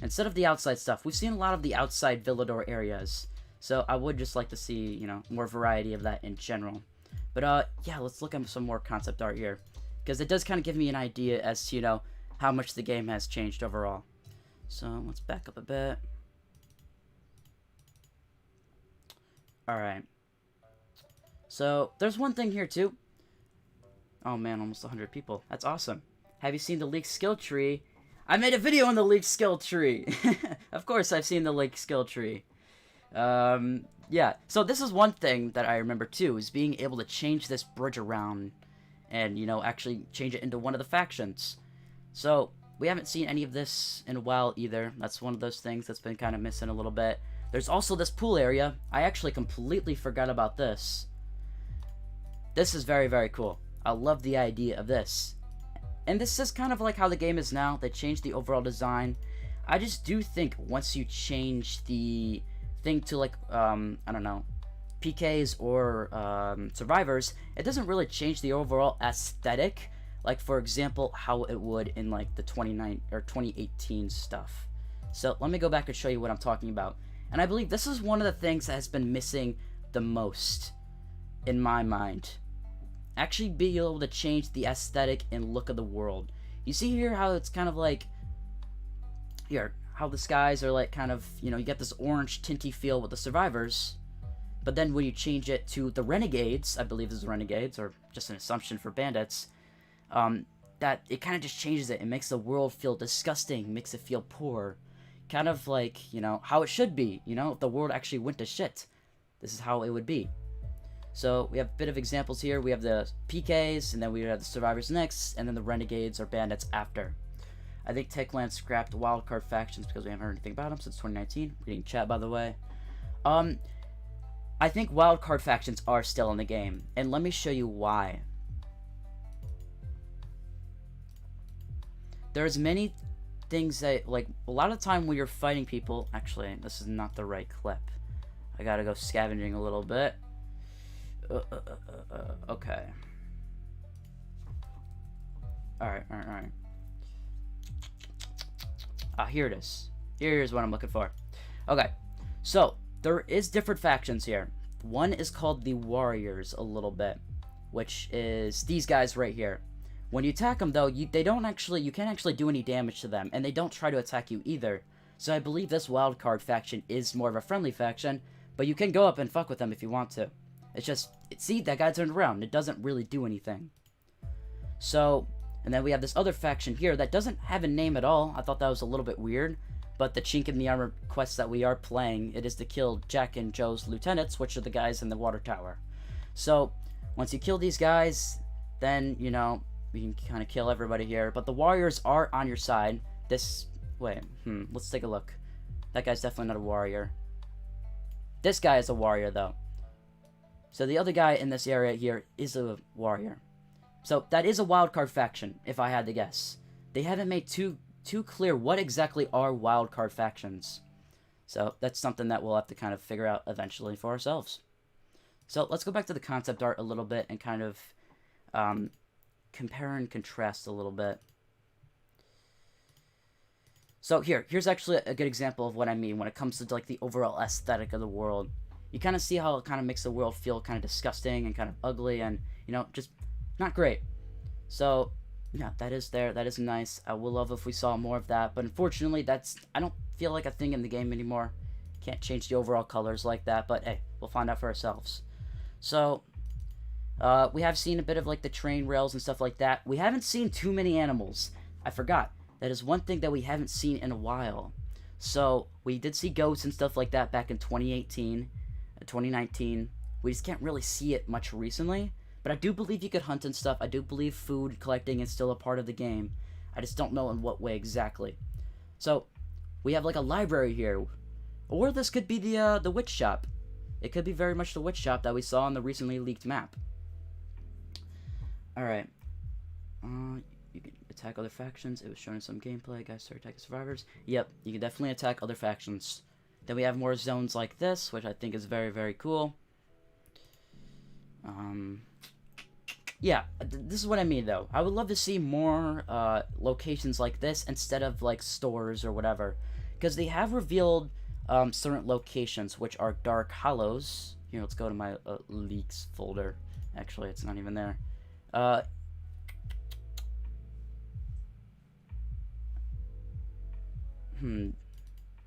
instead of the outside stuff. We've seen a lot of the outside Villador areas, so I would just like to see, you know, more variety of that in general. But yeah, let's look at some more concept art here, because it does kind of give me an idea as to, you know, how much the game has changed overall. So let's back up a bit. Alright. So, there's one thing here, too. Oh, man, almost 100 people. That's awesome. Have you seen the leaked skill tree? I made a video on the leaked skill tree. Of course, I've seen the leaked skill tree. Yeah. So, this is one thing that I remember, too, is being able to change this bridge around and, you know, actually change it into one of the factions. So, we haven't seen any of this in a while, either. That's one of those things that's been kind of missing a little bit. There's also this pool area. I actually completely forgot about this. This is very, very cool. I love the idea of this. And this is kind of like how the game is now. They changed the overall design. I just do think once you change the thing to, like, I don't know, PKs or survivors, it doesn't really change the overall aesthetic. Like, for example, how it would in, like, the 2018 stuff. So let me go back and show you what I'm talking about. And I believe this is one of the things that has been missing the most in my mind. Actually being able to change the aesthetic and look of the world. You see here how it's kind of like, here, how the skies are like kind of, you know, you get this orange tinty feel with the survivors. But then when you change it to the Renegades, I believe this is Renegades, or just an assumption for bandits, that it kind of just changes it. It makes the world feel disgusting, makes it feel poor. Kind of like, you know, how it should be, you know, if the world actually went to shit. This is how it would be. So, we have a bit of examples here. We have the PKs, and then we have the survivors next, and then the Renegades or bandits after. I think Techland scrapped wildcard factions because we haven't heard anything about them since 2019. Reading chat, by the way. I think wildcard factions are still in the game, and let me show you why. There's many things that, like, a lot of time when you're fighting people... Actually, this is not the right clip. I gotta go scavenging a little bit. Okay. Alright. Here it is. Here's what I'm looking for. Okay, so there is different factions here. One is called the Warriors a little bit, which is these guys right here. When you attack them, though, you can't actually do any damage to them, and they don't try to attack you either. So I believe this wildcard faction is more of a friendly faction, but you can go up and fuck with them if you want to. It's just, see, that guy turned around. It doesn't really do anything. So, and then we have this other faction here that doesn't have a name at all. I thought that was a little bit weird. But the chink in the armor quest that we are playing, it is to kill Jack and Joe's lieutenants, which are the guys in the water tower. So, once you kill these guys, then, you know, we can kind of kill everybody here. But the warriors are on your side. Let's take a look. That guy's definitely not a warrior. This guy is a warrior, though. So the other guy in this area here is a warrior. So that is a wildcard faction, if I had to guess. They haven't made too clear what exactly are wildcard factions. So that's something that we'll have to kind of figure out eventually for ourselves. So let's go back to the concept art a little bit and kind of compare and contrast a little bit. So here's actually a good example of what I mean when it comes to like the overall aesthetic of the world. You kind of see how it kind of makes the world feel kind of disgusting and kind of ugly and, you know, just not great. So yeah, that is there. That is nice. I would love if we saw more of that, but unfortunately, I don't feel like a thing in the game anymore. Can't change the overall colors like that, but hey, we'll find out for ourselves. So, we have seen a bit of like the train rails and stuff like that. We haven't seen too many animals. I forgot. That is one thing that we haven't seen in a while. So, we did see goats and stuff like that back in 2018, 2019. We just can't really see it much recently. But I do believe you could hunt and stuff. I do believe food collecting is still a part of the game. I just don't know in what way exactly. So, we have like a library here. Or this could be the witch shop. It could be very much the witch shop that we saw on the recently leaked map. Alright. You can attack other factions. It was shown in some gameplay. Guys start attacking survivors. Yep, you can definitely attack other factions. Then we have more zones like this, which I think is very, very cool. Yeah, this is what I mean, though. I would love to see more locations like this instead of, like, stores or whatever. Because they have revealed certain locations, which are dark hollows. Here, let's go to my leaks folder. Actually, it's not even there.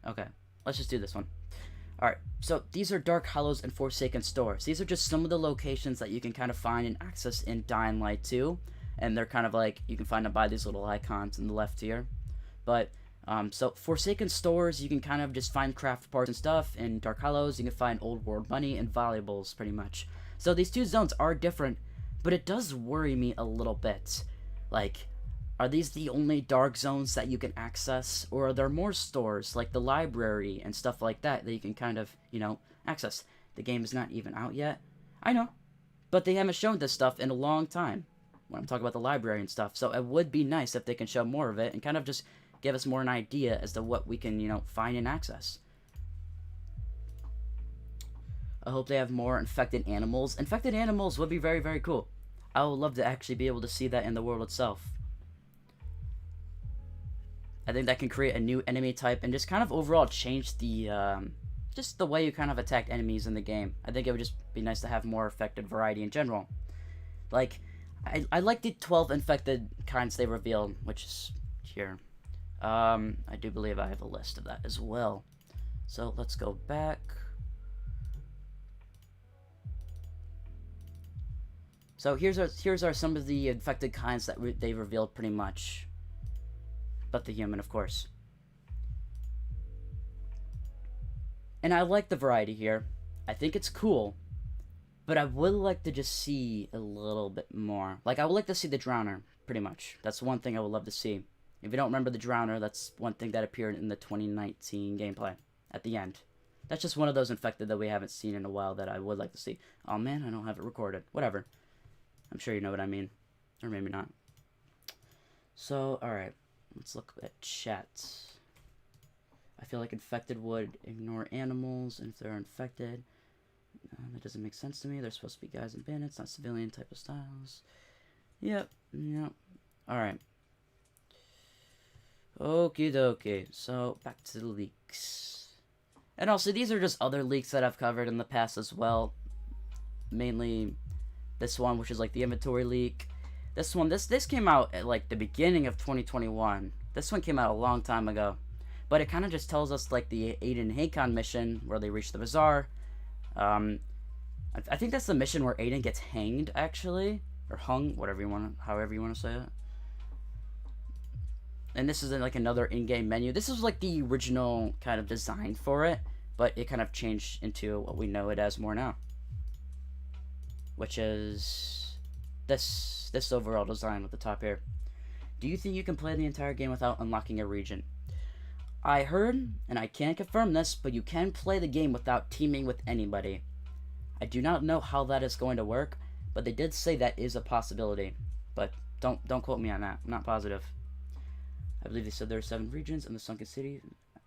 Okay, let's just do this one. Alright, so these are Dark Hollows and Forsaken Stores. These are just some of the locations that you can kind of find and access in Dying Light 2. And they're kind of like, you can find them by these little icons in the left here. But, so Forsaken Stores, you can kind of just find craft parts and stuff. In Dark Hollows, you can find old world money and valuables, pretty much. So these two zones are different, but it does worry me a little bit. Like, are these the only dark zones that you can access? Or are there more stores, like the library and stuff like that, that you can kind of, you know, access? The game is not even out yet. I know. But they haven't shown this stuff in a long time. When I'm talking about the library and stuff. So it would be nice if they can show more of it and kind of just give us more an idea as to what we can, you know, find and access. I hope they have more infected animals. Infected animals would be very, very cool. I would love to actually be able to see that in the world itself. I think that can create a new enemy type and just kind of overall change the, just the way you kind of attack enemies in the game. I think it would just be nice to have more affected variety in general. Like, I like the 12 infected kinds they revealed, which is here. I do believe I have a list of that as well. So let's go back. So here's our some of the infected kinds that they revealed pretty much. But the human, of course. And I like the variety here. I think it's cool. But I would like to just see a little bit more. Like, I would like to see the Drowner, pretty much. That's one thing I would love to see. If you don't remember the Drowner, that's one thing that appeared in the 2019 gameplay at the end. That's just one of those infected that we haven't seen in a while that I would like to see. Oh man, I don't have it recorded. Whatever. I'm sure you know what I mean. Or maybe not. So, alright. Let's look at chat. I feel like infected would ignore animals, and if they're infected, that doesn't make sense to me. They're supposed to be guys and bandits, not civilian type of styles. Yep. Alright. Okie dokie. So, back to the leaks. And also, these are just other leaks that I've covered in the past as well. Mainly this one, which is like the inventory leak. This one, this came out at like the beginning of 2021. This one came out a long time ago. But it kind of just tells us like the Aiden Hakon mission where they reach the bazaar. I think that's the mission where Aiden gets hanged, actually. Or hung, however you want to say it. And this is like another in-game menu. This is like the original kind of design for it, but it kind of changed into what we know it as more now. Which is this overall design with the top here. Do you think you can play the entire game without unlocking a region? I heard, and I can't confirm this, but you can play the game without teaming with anybody. I do not know how that is going to work, but they did say that is a possibility. But don't quote me on that. I'm not positive. I believe they said there are 7 regions in the Sunken City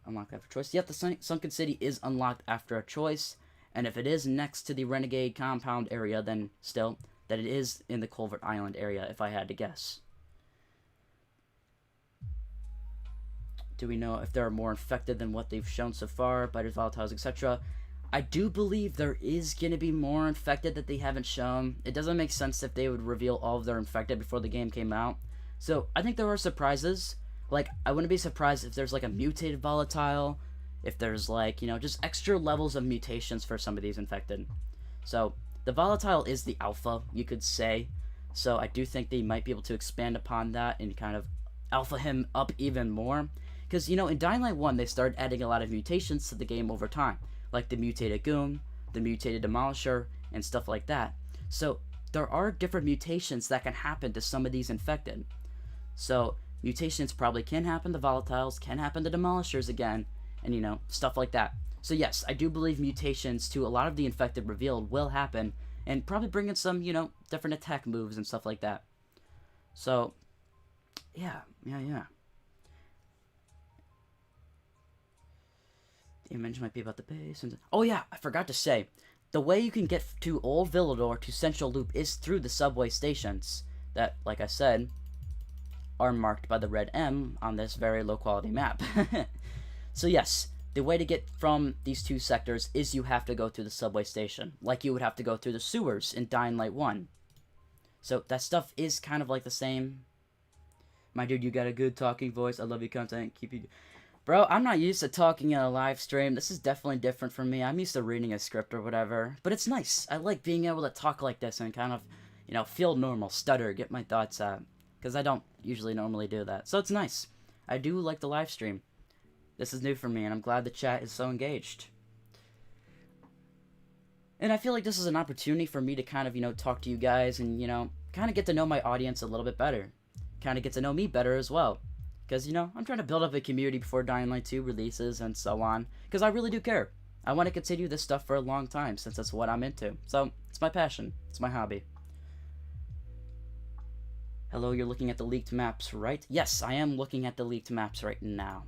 unlocked after choice. Yep, the Sunken City is unlocked after a choice, and if it is next to the Renegade compound area, then still, that it is in the Culvert Island area, if I had to guess. Do we know if there are more infected than what they've shown so far, biters, volatiles, etc.? I do believe there is going to be more infected that they haven't shown. It doesn't make sense if they would reveal all of their infected before the game came out. So, I think there are surprises. Like, I wouldn't be surprised if there's like a mutated volatile, if there's like, you know, just extra levels of mutations for some of these infected. So, the volatile is the alpha, you could say. So, I do think they might be able to expand upon that and kind of alpha him up even more. Because, you know, in Dying Light 1, they started adding a lot of mutations to the game over time. Like the mutated goon, the mutated demolisher, and stuff like that. So, there are different mutations that can happen to some of these infected. So, mutations probably can happen to volatiles, can happen to demolishers again, and, you know, stuff like that. So, yes, I do believe mutations to a lot of the infected revealed will happen, and probably bring in some, you know, different attack moves and stuff like that. So, yeah. The image might be about the base. And oh yeah, I forgot to say, the way you can get to Old Villador to Central Loop is through the subway stations that, like I said, are marked by the red M on this very low quality map. So yes, the way to get from these two sectors is you have to go through the subway station, like you would have to go through the sewers in Dying Light 1. So that stuff is kind of like the same. My dude, you got a good talking voice. I love your content. Keep you... Bro, I'm not used to talking in a live stream. This is definitely different for me. I'm used to reading a script or whatever. But it's nice. I like being able to talk like this and kind of, you know, feel normal, stutter, get my thoughts out. Because I don't usually normally do that. So it's nice. I do like the live stream. This is new for me, and I'm glad the chat is so engaged. And I feel like this is an opportunity for me to kind of, you know, talk to you guys and, you know, kind of get to know my audience a little bit better. Kind of get to know me better as well. Because, you know, I'm trying to build up a community before Dying Light 2 releases and so on. Because I really do care. I want to continue this stuff for a long time since that's what I'm into. So, it's my passion. It's my hobby. Hello, you're looking at the leaked maps, right? Yes, I am looking at the leaked maps right now.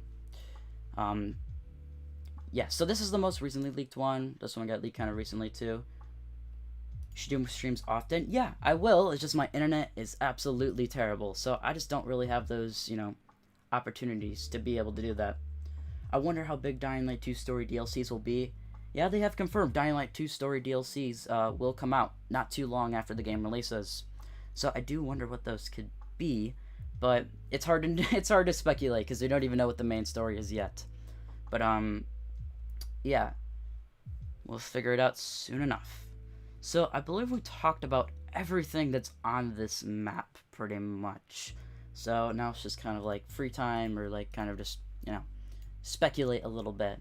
Yeah, so this is the most recently leaked one. This one got leaked kind of recently too. You should do streams often. Yeah, I will. It's just my internet is absolutely terrible. So, I just don't really have those, you know, opportunities to be able to do that. I wonder how big Dying Light 2 story DLCs will be. Yeah, they have confirmed Dying Light 2 story DLCs will come out not too long after the game releases. So I do wonder what those could be, but it's hard to speculate because we don't even know what the main story is yet. But yeah, we'll figure it out soon enough. So I believe we talked about everything that's on this map pretty much. So now it's just kind of like free time or like kind of just, you know, speculate a little bit.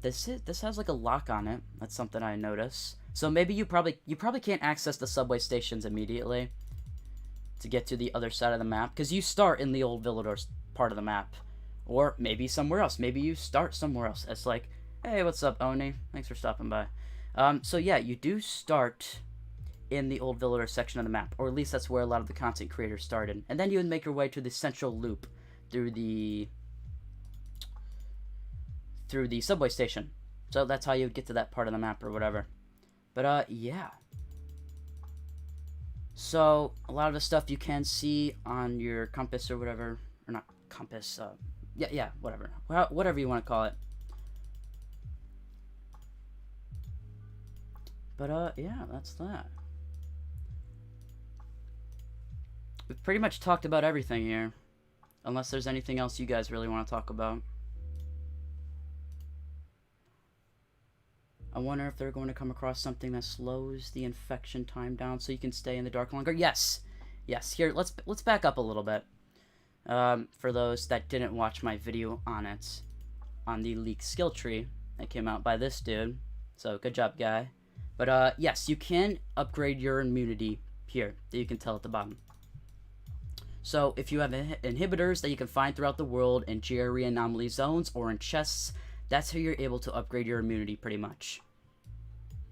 This has like a lock on it. That's something I notice. So maybe you probably can't access the subway stations immediately to get to the other side of the map because you start in the old Villador part of the map. Or maybe somewhere else. Maybe you start somewhere else. It's like, hey, what's up, Oni? Thanks for stopping by. So yeah, you do start in the old Villador section of the map, or at least that's where a lot of the content creators started. And then you would make your way to the central loop through the subway station. So that's how you would get to that part of the map or whatever. But yeah. So a lot of the stuff you can see on your compass or whatever, or not compass, yeah, whatever. Whatever you want to call it. But yeah, that's that. We've pretty much talked about everything here. Unless there's anything else you guys really want to talk about. I wonder if they're going to come across something that slows the infection time down so you can stay in the dark longer. Yes. Yes. Here, let's back up a little bit. For those that didn't watch my video on it. On the leak skill tree that came out by this dude. So, good job, guy. But, yes, you can upgrade your immunity here. That you can tell at the bottom. So, if you have inhibitors that you can find throughout the world in GRE anomaly zones or in chests, that's how you're able to upgrade your immunity pretty much.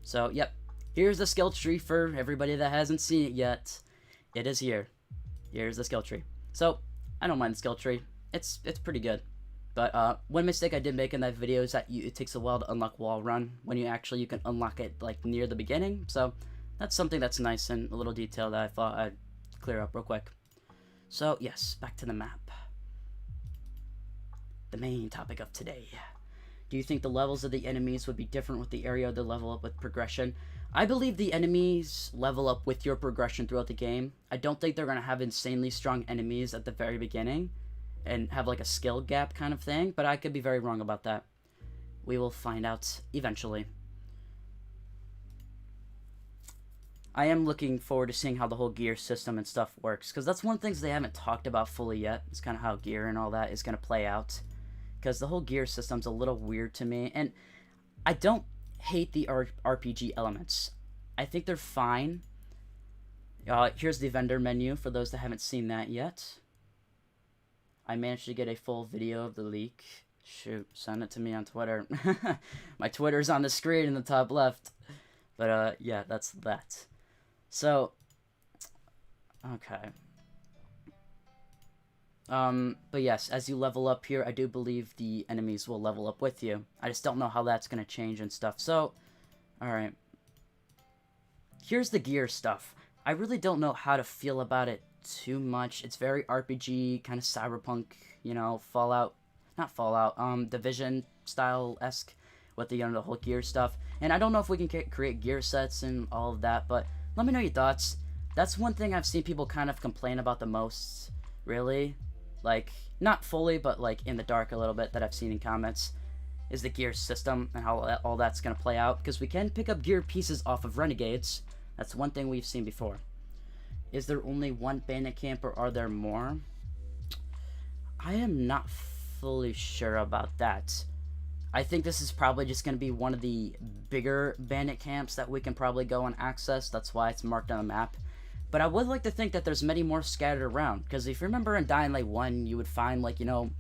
So, yep. Here's the skill tree for everybody that hasn't seen it yet. It is here. Here's the skill tree. So, I don't mind the skill tree. It's pretty good. But one mistake I did make in that video is that it takes a while to unlock wall run when you can unlock it like near the beginning. So that's something that's nice and a little detail that I thought I'd clear up real quick. So yes, back to the map. The main topic of today. Do you think the levels of the enemies would be different with the area they level up with progression? I believe the enemies level up with your progression throughout the game. I don't think they're going to have insanely strong enemies at the very beginning and have like a skill gap kind of thing, but I could be very wrong about that. We will find out eventually. I am looking forward to seeing how the whole gear system and stuff works, because that's one of the things they haven't talked about fully yet. It's kind of how gear and all that is going to play out, because the whole gear system's a little weird to me, and I don't hate the RPG elements. I think they're fine. Here's the vendor menu for those that haven't seen that yet. I managed to get a full video of the leak. Shoot, send it to me on Twitter. My Twitter's on the screen in the top left. But, yeah, that's that. So, okay. But yes, as you level up here, I do believe the enemies will level up with you. I just don't know how that's going to change and stuff. So, alright. Here's the gear stuff. I really don't know how to feel about it too much. It's very RPG, kind of cyberpunk, you know, Division style-esque with the, the whole gear stuff. And I don't know if we can create gear sets and all of that, but let me know your thoughts. That's one thing I've seen people kind of complain about the most, really. Like, not fully, but like in the dark a little bit that I've seen in comments, is the gear system and how all that's going to play out. Because we can pick up gear pieces off of Renegades. That's one thing we've seen before. Is there only one bandit camp or are there more? I am not fully sure about that. I think this is probably just going to be one of the bigger bandit camps that we can probably go and access. That's why it's marked on the map. But I would like to think that there's many more scattered around. Because if you remember in Dying Light 1, you would find, like, you know,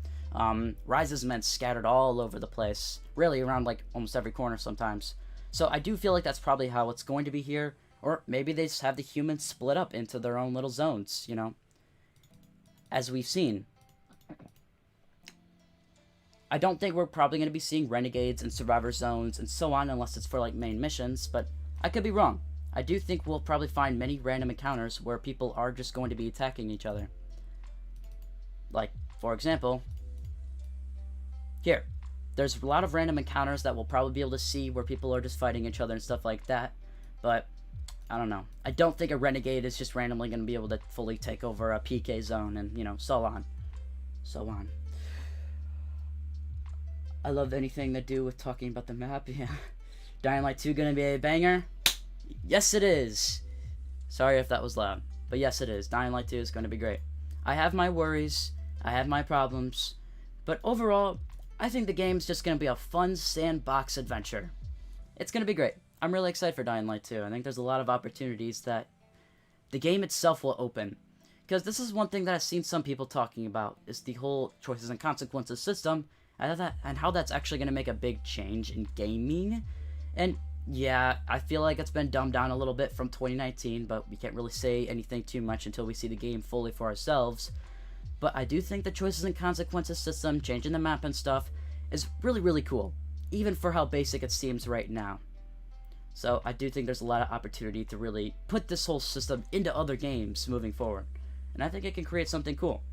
Rise's men scattered all over the place. Really around, like, almost every corner sometimes. So I do feel like that's probably how it's going to be here. Or maybe they just have the humans split up into their own little zones, you know. As we've seen. I don't think we're probably going to be seeing renegades and survivor zones and so on unless it's for like main missions, but I could be wrong. I do think we'll probably find many random encounters where people are just going to be attacking each other. Like, for example, here. There's a lot of random encounters that we'll probably be able to see where people are just fighting each other and stuff like that, but I don't know. I don't think a renegade is just randomly going to be able to fully take over a PK zone and, you know, so on. So on. I love anything to do with talking about the map, yeah. Dying Light 2 gonna be a banger? Yes, it is. Sorry if that was loud. But yes, it is. Dying Light 2 is gonna be great. I have my worries. I have my problems. But overall, I think the game's just gonna be a fun sandbox adventure. It's gonna be great. I'm really excited for Dying Light 2. I think there's a lot of opportunities that the game itself will open. Because this is one thing that I've seen some people talking about, is the whole choices and consequences system, and how that's actually going to make a big change in gaming. And yeah, I feel like it's been dumbed down a little bit from 2019, but we can't really say anything too much until we see the game fully for ourselves. But I do think the choices and consequences system, changing the map and stuff, is really, really cool, even for how basic it seems right now. So I do think there's a lot of opportunity to really put this whole system into other games moving forward. And I think it can create something cool.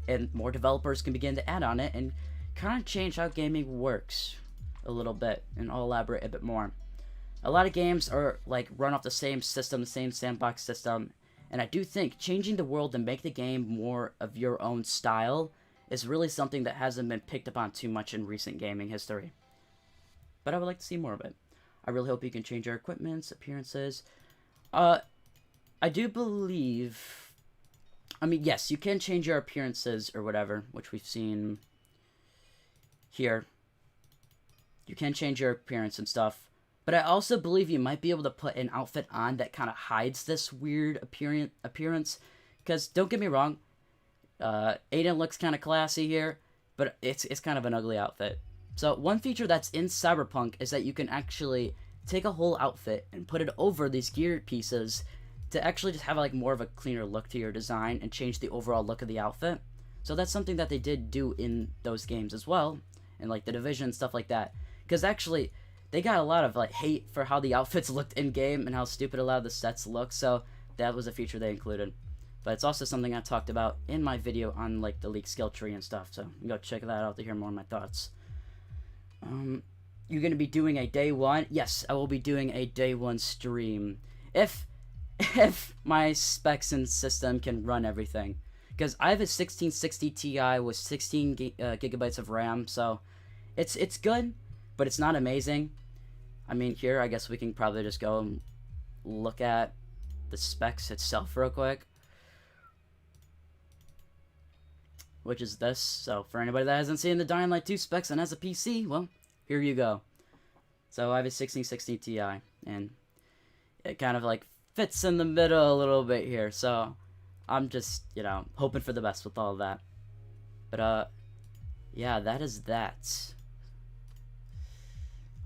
And more developers can begin to add on it and kind of change how gaming works a little bit. And I'll elaborate a bit more. A lot of games are like run off the same system, the same sandbox system. And I do think changing the world and make the game more of your own style is really something that hasn't been picked up on too much in recent gaming history. But I would like to see more of it. I really hope you can change your equipments, appearances. I do believe... I mean, yes, you can change your appearances or whatever, which we've seen here. You can change your appearance and stuff. But I also believe you might be able to put an outfit on that kind of hides this weird appearance. Because, don't get me wrong, Aiden looks kind of classy here, but it's kind of an ugly outfit. So, one feature that's in Cyberpunk is that you can actually take a whole outfit and put it over these gear pieces to actually just have like more of a cleaner look to your design and change the overall look of the outfit. So that's something that they did do in those games as well, and like the Division and stuff like that. Because actually, they got a lot of like hate for how the outfits looked in game and how stupid a lot of the sets look. So that was a feature they included. But it's also something I talked about in my video on like the leak skill tree and stuff. So you go check that out to hear more of my thoughts. You're gonna be doing a day one? Yes, I will be doing a day one stream if my specs and system can run everything. Because I have a 1660 Ti with 16 gigabytes of RAM, so it's good, but it's not amazing. I mean, here, I guess we can probably just go and look at the specs itself real quick. Which is this. So, for anybody that hasn't seen the Dying Light 2 specs and has a PC, well, here you go. So, I have a 1660 Ti, and it kind of like fits in the middle a little bit here, so I'm just, you know, hoping for the best with all of that. But, yeah, that is that.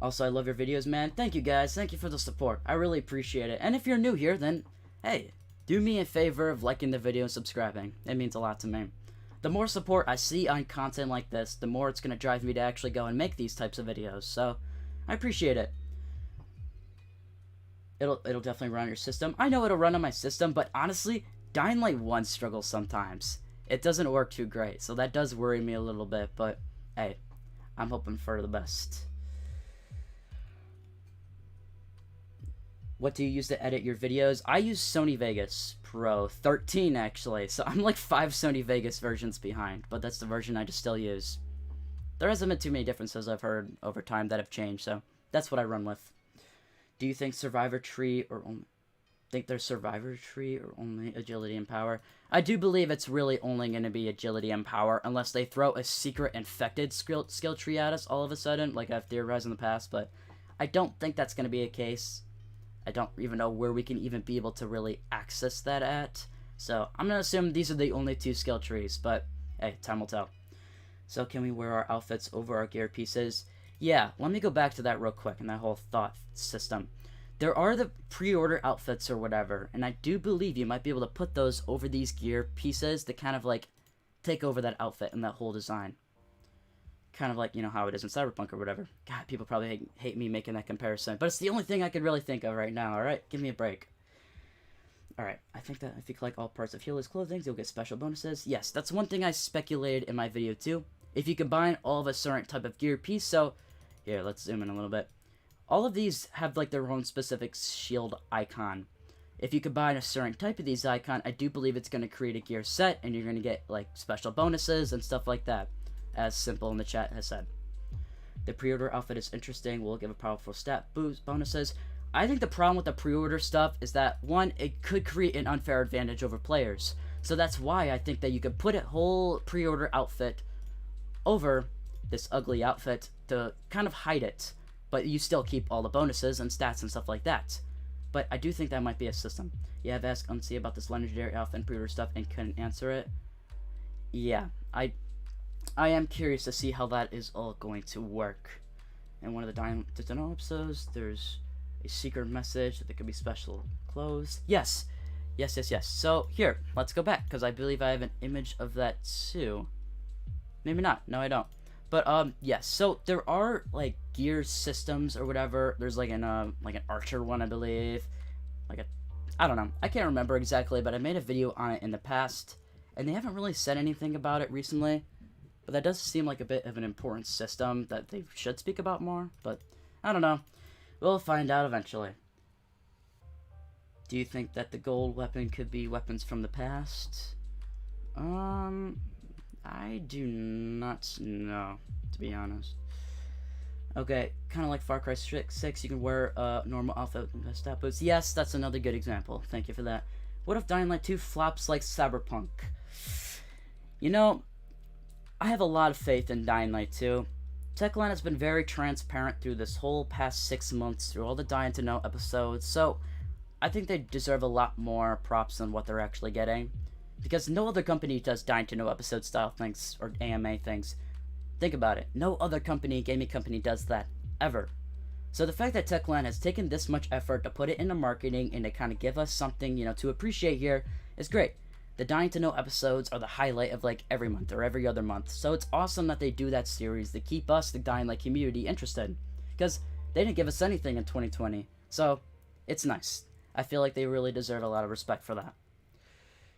Also, I love your videos, man. Thank you, guys. Thank you for the support. I really appreciate it. And if you're new here, then, hey, do me a favor of liking the video and subscribing. It means a lot to me. The more support I see on content like this, the more it's going to drive me to actually go and make these types of videos, so I appreciate it. It'll definitely run on your system. I know it'll run on my system, but honestly, Dying Light 1 struggles sometimes. It doesn't work too great, so that does worry me a little bit, but hey, I'm hoping for the best. What do you use to edit your videos? I use Sony Vegas Pro 13, actually, so I'm like 5 Sony Vegas versions behind, but that's the version I just still use. There hasn't been too many differences I've heard over time that have changed, so that's what I run with. Do you think Survivor Tree or there's Survivor Tree or only Agility and Power? I do believe it's really only going to be Agility and Power unless they throw a secret infected skill tree at us all of a sudden, like I've theorized in the past, but I don't think that's going to be a case. I don't even know where we can even be able to really access that at. So I'm going to assume these are the only 2 skill trees, but hey, time will tell. So can we wear our outfits over our gear pieces? Yeah, let me go back to that real quick and that whole thought system. There are the pre-order outfits or whatever, and I do believe you might be able to put those over these gear pieces to kind of like take over that outfit and that whole design. Kind of like, you know, how it is in Cyberpunk or whatever. God, people probably hate me making that comparison, but it's the only thing I could really think of right now, alright? Give me a break. Alright, I think that if you collect all parts of Healer's clothing, you'll get special bonuses. Yes, that's one thing I speculated in my video too. If you combine all of a certain type of gear piece, so here, let's zoom in a little bit. All of these have like their own specific shield icon. If you combine a certain type of these icon, I do believe it's going to create a gear set, and you're going to get like special bonuses and stuff like that, as Simple in the chat has said. The pre-order outfit is interesting. We'll give a powerful stat boost bonuses. I think the problem with the pre-order stuff is that, one, it could create an unfair advantage over players. So that's why I think that you could put a whole pre-order outfit over this ugly outfit to kind of hide it, but you still keep all the bonuses and stats and stuff like that. but I do think that might be a system. Yeah, I've asked Unsee about this legendary alpha and pre-order stuff and couldn't answer it. Yeah, I am curious to see how that is all going to work. And one of the Dino episodes, there's a secret message that there could be special clothes. Yes. So here, let's go back, because I believe I have an image of that too. Maybe not. No, I don't. But yes. So there are like gear systems or whatever. There's like an archer one, I believe. I don't know. I can't remember exactly, but I made a video on it in the past, and they haven't really said anything about it recently. But that does seem like a bit of an important system that they should speak about more. But I don't know. We'll find out eventually. Do you think that the gold weapon could be weapons from the past? I do not know, to be honest. Okay, kind of like Far Cry 6, you can wear normal outfit with stat boots. Yes, that's another good example. Thank you for that. What if Dying Light 2 flops like Cyberpunk? You know, I have a lot of faith in Dying Light 2. Techland has been very transparent through this whole past 6 months, through all the Dying to Know episodes, so I think they deserve a lot more props than what they're actually getting. Because no other company does Dying to Know episode style things, or AMA things. Think about it. No other gaming company does that, ever. So the fact that Techland has taken this much effort to put it into marketing and to kind of give us something, you know, to appreciate here is great. The Dying to Know episodes are the highlight of like every month or every other month. So it's awesome that they do that series to keep us, the Dying Light community, interested. Because they didn't give us anything in 2020. So it's nice. I feel like they really deserve a lot of respect for that.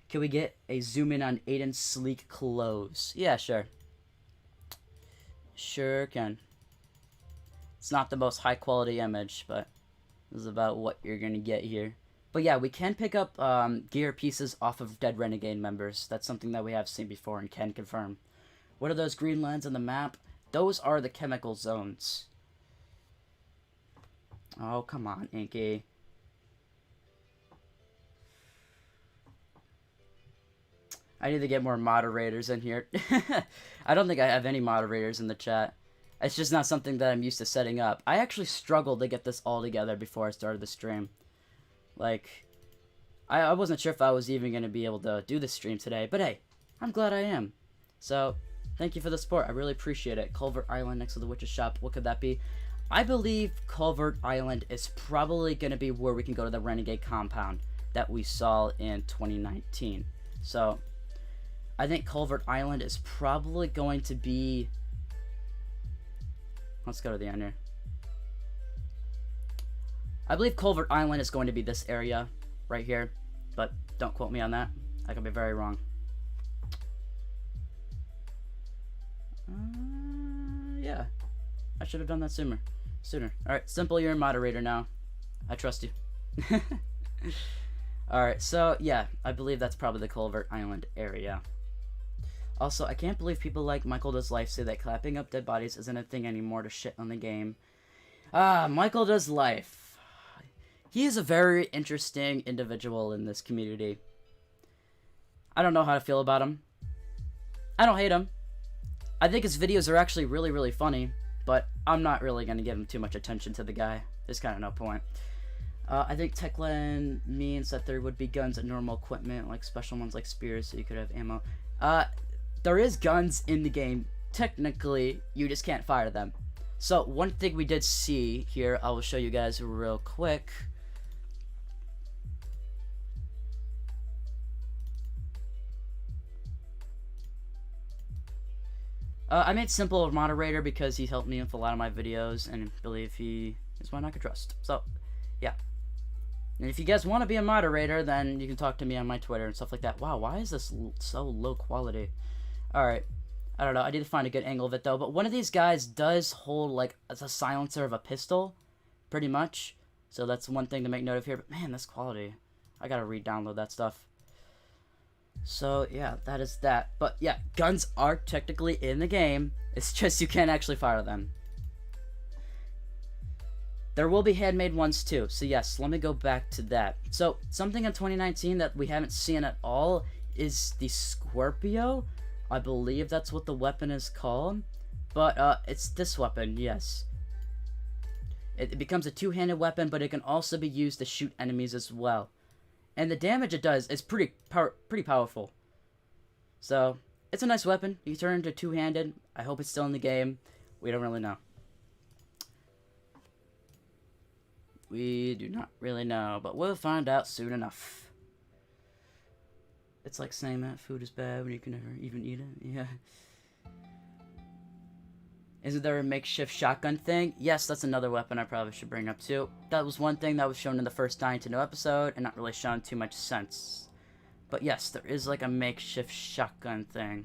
Can we get a zoom in on Aiden's sleek clothes? Yeah, sure. Sure can. It's not the most high quality image, but this is about what you're gonna get here. But yeah, we can pick up gear pieces off of dead Renegade members. That's something that we have seen before and can confirm. What are those green lands on the map? Those are the chemical zones. Oh, come on, Inky. I need to get more moderators in here. I don't think I have any moderators in the chat. It's just not something that I'm used to setting up. I actually struggled to get this all together before I started the stream. Like, I wasn't sure if I was even going to be able to do this stream today, but hey, I'm glad I am. So, thank you for the support. I really appreciate it. Culvert Island next to the Witch's Shop. What could that be? I believe Culvert Island is probably going to be where we can go to the Renegade compound that we saw in 2019. So, I think Culvert Island is probably going to be... Let's go to the end here. I believe Culvert Island is going to be this area right here, but don't quote me on that. I could be very wrong. Yeah, I should have done that sooner. Alright, Simple, you're a moderator now. I trust you. Alright, so yeah, I believe that's probably the Culvert Island area. Also, I can't believe people like Michael Does Life say that clapping up dead bodies isn't a thing anymore to shit on the game. Michael Does Life. He is a very interesting individual in this community. I don't know how to feel about him. I don't hate him. I think his videos are actually really, really funny, but I'm not really going to give him too much attention to the guy. There's kind of no point. I think Techland means that there would be guns and normal equipment, like special ones like spears, so you could have ammo. There is guns in the game. Technically, you just can't fire them. So, one thing we did see here, I will show you guys real quick. I made Simple a moderator because he helped me with a lot of my videos, and I believe he is one I could trust. So, yeah. And if you guys want to be a moderator, then you can talk to me on my Twitter and stuff like that. Wow, why is this so low quality? Alright. I don't know. I need to find a good angle of it, though. But one of these guys does hold, like, as a silencer of a pistol, pretty much. So that's one thing to make note of here. But, man, this quality. I gotta re-download that stuff. So, yeah, that is that. But, yeah, guns are technically in the game. It's just you can't actually fire them. There will be handmade ones, too. So, yes, let me go back to that. So, something in 2019 that we haven't seen at all is the Scorpio. I believe that's what the weapon is called. But, it's this weapon, yes. It becomes a two-handed weapon, but it can also be used to shoot enemies as well. And the damage it does is pretty powerful. So, it's a nice weapon. You turn into two-handed. I hope it's still in the game. We don't really know. We do not really know, but we'll find out soon enough. It's like saying that food is bad when you can never even eat it. Yeah. Isn't there a makeshift shotgun thing? Yes, that's another weapon I probably should bring up too. That was one thing that was shown in the first Dying to Know episode, and not really shown too much sense. But yes, there is like a makeshift shotgun thing.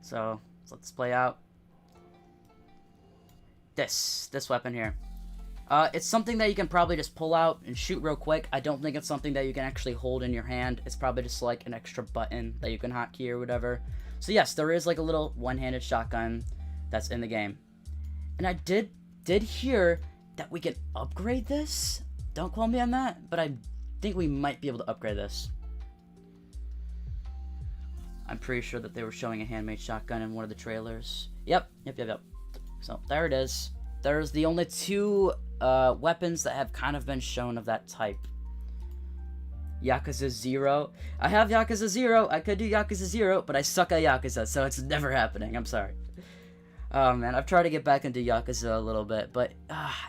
So, let's play out. This weapon here. It's something that you can probably just pull out and shoot real quick. I don't think it's something that you can actually hold in your hand. It's probably just like an extra button that you can hotkey or whatever. So yes, there is like a little one-handed shotgun that's in the game. And I did hear that we can upgrade this. Don't quote me on that, but I think we might be able to upgrade this. I'm pretty sure that they were showing a handmade shotgun in one of the trailers. Yep. So there it is. There's the only two weapons that have kind of been shown of that type. Yakuza 0. I have Yakuza 0. I could do Yakuza 0, but I suck at Yakuza, so it's never happening. I'm sorry. Oh, man. I've tried to get back into Yakuza a little bit, but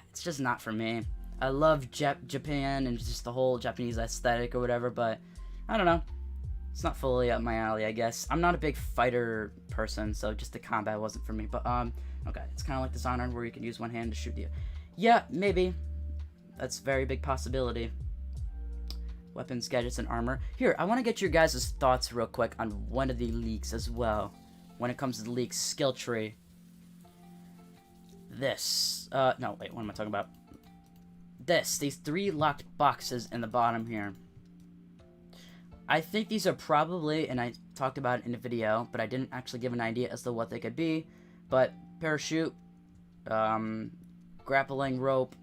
it's just not for me. I love Japan and just the whole Japanese aesthetic or whatever, but I don't know. It's not fully up my alley, I guess. I'm not a big fighter person, so just the combat wasn't for me. But, okay. It's kind of like Dishonored where you can use one hand to shoot the... Yeah, maybe. That's a very big possibility. Weapons, gadgets, and armor. Here, I want to get your guys' thoughts real quick on one of the leaks as well. When it comes to the leaks, skill tree. This. No, wait, what am I talking about? These 3 locked boxes in the bottom here. I think these are probably, and I talked about it in a video, but I didn't actually give an idea as to what they could be. But parachute, grappling rope,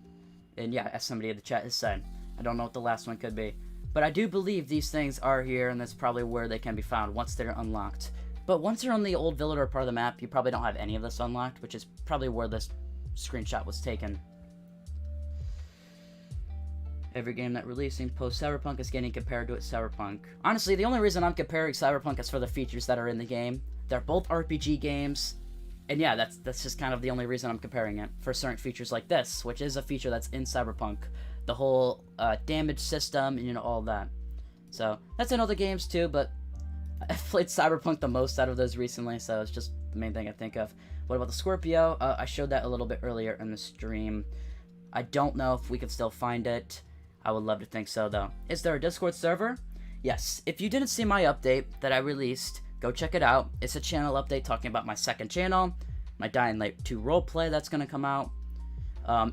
and yeah, as somebody in the chat has said, I don't know what the last one could be. But I do believe these things are here, and that's probably where they can be found once they're unlocked. But once you're on the old Villador part of the map, you probably don't have any of this unlocked, which is probably where this screenshot was taken. Every game that releasing post-Cyberpunk is getting compared to its Cyberpunk. Honestly, the only reason I'm comparing Cyberpunk is for the features that are in the game. They're both RPG games. And yeah, that's just kind of the only reason I'm comparing it. For certain features like this, which is a feature that's in Cyberpunk. The whole damage system and, you know, all that. So, that's in other games too, but I've played Cyberpunk the most out of those recently, so it's just the main thing I think of. What about the Scorpio? I showed that a little bit earlier in the stream. I don't know if we can still find it. I would love to think so, though. Is there a Discord server? Yes. If you didn't see my update that I released, go check it out. It's a channel update talking about my second channel, my Dying Light 2 roleplay that's going to come out,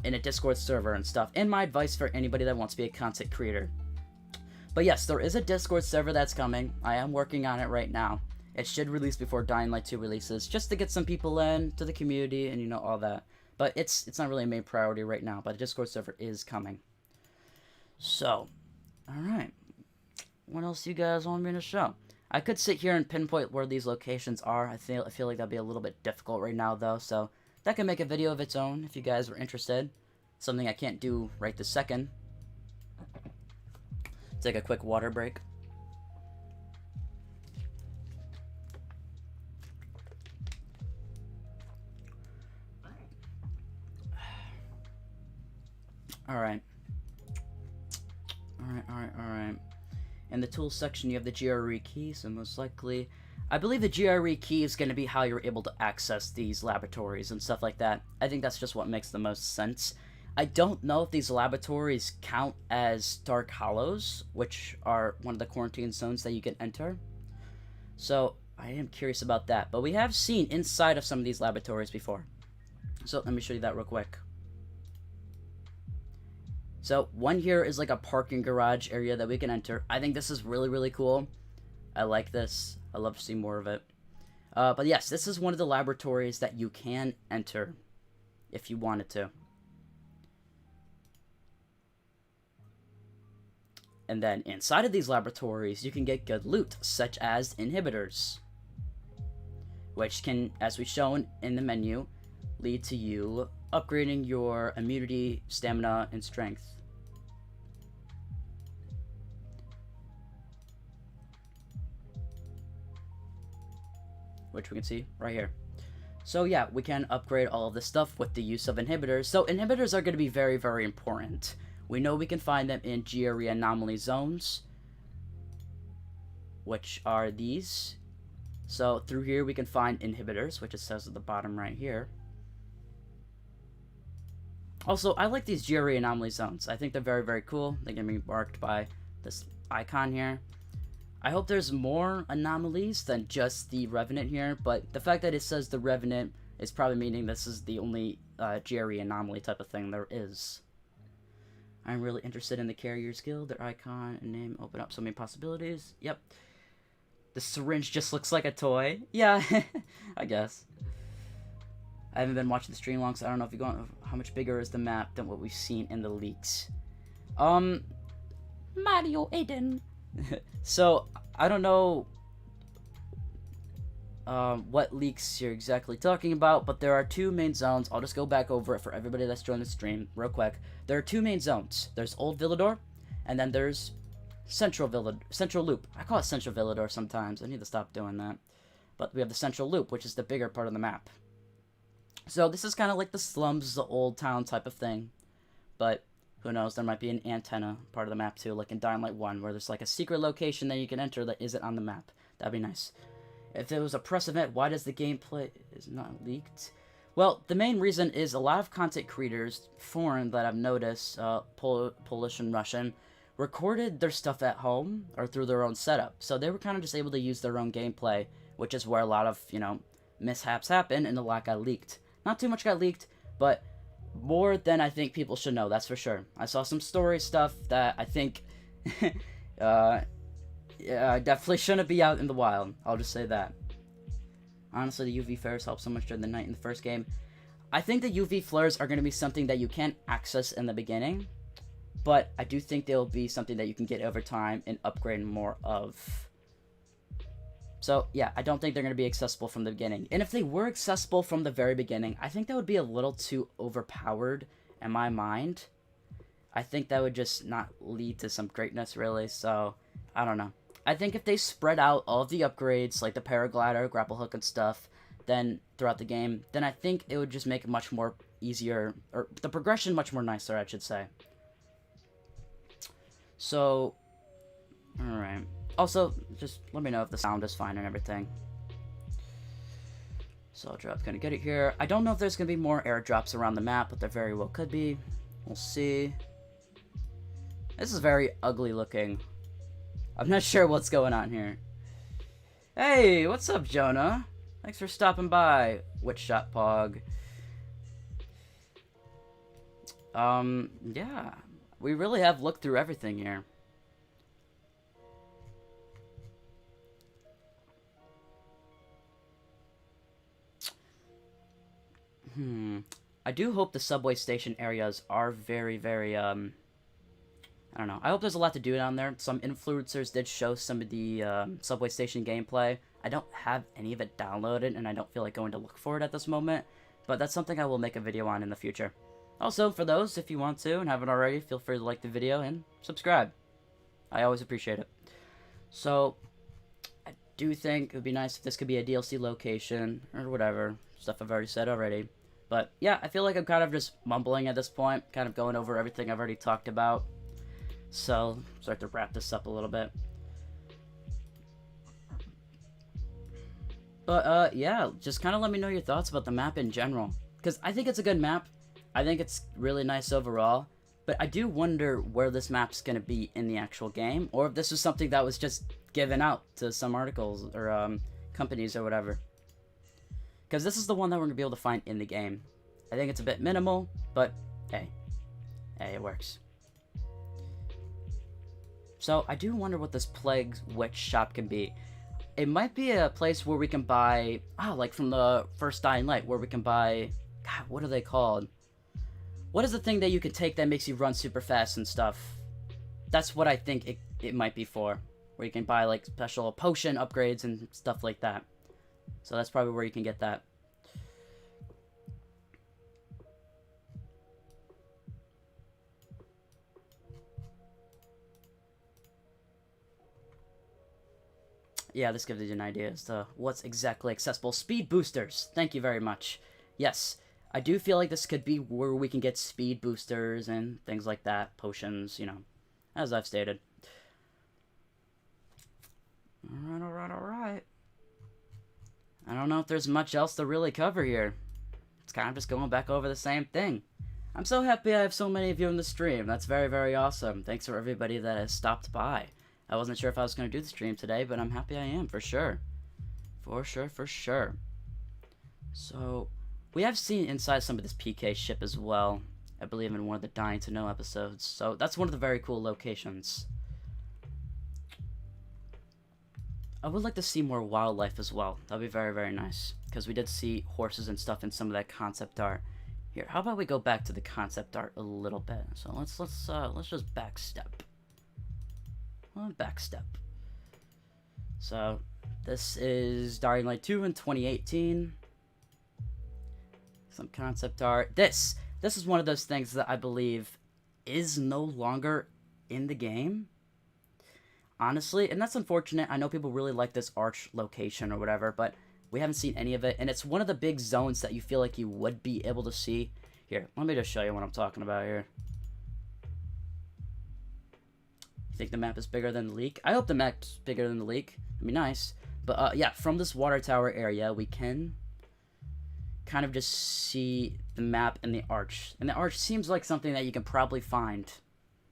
in a Discord server and stuff, and my advice for anybody that wants to be a content creator. But yes, there is a Discord server that's coming. I am working on it right now. It should release before Dying Light 2 releases, just to get some people in to the community and, you know, all that. But it's not really a main priority right now, but a Discord server is coming. So, alright. What else do you guys want me to show? I could sit here and pinpoint where these locations are. I feel like that'd be a little bit difficult right now, though. So, that can make a video of its own if you guys are interested. Something I can't do right this second. Take a quick water break. Alright. Alright. In the tools section, you have the GRE key, so most likely... I believe the GRE key is going to be how you're able to access these laboratories and stuff like that. I think that's just what makes the most sense. I don't know if these laboratories count as Dark Hollows, which are one of the quarantine zones that you can enter. So, I am curious about that. But we have seen inside of some of these laboratories before. So, let me show you that real quick. So, one here is like a parking garage area that we can enter. I think this is really, really cool. I like this. I love to see more of it. But yes, this is one of the laboratories that you can enter if you wanted to. And then inside of these laboratories, you can get good loot, such as inhibitors. which can, as we've shown in the menu, lead to you upgrading your immunity, stamina, and strength. Which we can see right here. So yeah, we can upgrade all of this stuff with the use of inhibitors. So inhibitors are going to be very, very important. We know we can find them in GRE anomaly zones, which are these. So through here we can find inhibitors, which it says at the bottom right here. Also, I like these GRE anomaly zones. I think they're very, very cool. They're going to be marked by this icon here. I hope there's more anomalies than just the Revenant here, but the fact that it says the Revenant is probably meaning this is the only GRE anomaly type of thing there is. I'm really interested in the Carrier's Guild. Their icon and name open up so many possibilities. Yep. The syringe just looks like a toy. Yeah, I guess. I haven't been watching the stream long, so I don't know if you're going. How much bigger is the map than what we've seen in the leaks? Mario Aiden. So I don't know what leaks you're exactly talking about, but there are two main zones. I'll just go back over it for everybody that's joined the stream real quick. There are two main zones. There's Old Villador, and then there's Central Loop. I call it Central Villador sometimes. I need to stop doing that. But we have the Central Loop, which is the bigger part of the map. So this is kind of like the slums, the old town type of thing. But who knows, there might be an antenna part of the map too, like in Dying Light 1, where there's like a secret location that you can enter that isn't on the map. That'd be nice. If it was a press event, why does the gameplay is not leaked? Well, the main reason is a lot of content creators, foreign that I've noticed, Polish and Russian, recorded their stuff at home or through their own setup. So they were kind of just able to use their own gameplay, which is where a lot of, you know, mishaps happen and a lot got leaked. Not too much got leaked, but more than I think people should know, that's for sure. I saw some story stuff that I think yeah, definitely shouldn't be out in the wild. I'll just say that. Honestly, the UV flares help so much during the night in the first game. I think the UV flares are going to be something that you can't access in the beginning, but I do think they'll be something that you can get over time and upgrade more of. So, yeah, I don't think they're going to be accessible from the beginning. And if they were accessible from the very beginning, I think that would be a little too overpowered in my mind. I think that would just not lead to some greatness, really. So, I don't know. I think if they spread out all of the upgrades, like the paraglider, grapple hook, and stuff, then throughout the game, then I think it would just make it much more easier, or the progression much more nicer, I should say. So, alright. Also, just let me know if the sound is fine and everything. So I'll gonna get it here. I don't know if there's gonna be more airdrops around the map, but there very well could be. We'll see. This is very ugly looking. I'm not sure what's going on here. Hey, what's up, Jonah? Thanks for stopping by, Witchshot Pog. Yeah. We really have looked through everything here. I do hope the subway station areas are very, very, I don't know. I hope there's a lot to do down there. Some influencers did show some of the subway station gameplay. I don't have any of it downloaded, and I don't feel like going to look for it at this moment. But that's something I will make a video on in the future. Also, for those, if you want to and haven't already, feel free to like the video and subscribe. I always appreciate it. So, I do think it would be nice if this could be a DLC location, or whatever. Stuff I've already said already. But, yeah, I feel like I'm kind of just mumbling at this point, kind of going over everything I've already talked about. So, start to wrap this up a little bit. But, yeah, just kind of let me know your thoughts about the map in general. Because I think it's a good map. I think it's really nice overall. But I do wonder where this map's going to be in the actual game. Or if this was something that was just given out to some articles or companies or whatever. Because this is the one that we're going to be able to find in the game. I think it's a bit minimal, but hey. Hey, it works. So, I do wonder what this Plague Witch shop can be. It might be a place where we can buy... like from the first Dying Light, where we can buy... God, what are they called? What is the thing that you can take that makes you run super fast and stuff? That's what I think it might be for. Where you can buy, like, special potion upgrades and stuff like that. So that's probably where you can get that. Yeah, this gives you an idea as to what's exactly accessible. Speed boosters. Thank you very much. Yes, I do feel like this could be where we can get speed boosters and things like that. Potions, you know, as I've stated. Alright, alright, alright. I don't know if there's much else to really cover here. It's kind of just going back over the same thing. I'm so happy I have so many of you in the stream. That's very, very awesome. Thanks for everybody that has stopped by. I wasn't sure if I was going to do the stream today, but I'm happy I am, for sure. For sure, for sure. So, we have seen inside some of this PK ship as well. I believe in one of the Dying to Know episodes. So, that's one of the very cool locations. I would like to see more wildlife as well. That'd be very, very nice. Because we did see horses and stuff in some of that concept art. Here, how about we go back to the concept art a little bit? So let's just backstep. Backstep. So this is Dying Light 2 in 2018. Some concept art. This is one of those things that I believe is no longer in the game. Honestly, and that's unfortunate. I know people really like this arch location or whatever, but we haven't seen any of it, and it's one of the big zones that you feel like you would be able to see. Here, let me just show you what I'm talking about here. You think the map is bigger than the leak? I hope the map's bigger than the leak. It'd be nice. But, yeah, from this water tower area, we can kind of just see the map and the arch. And the arch seems like something that you can probably find,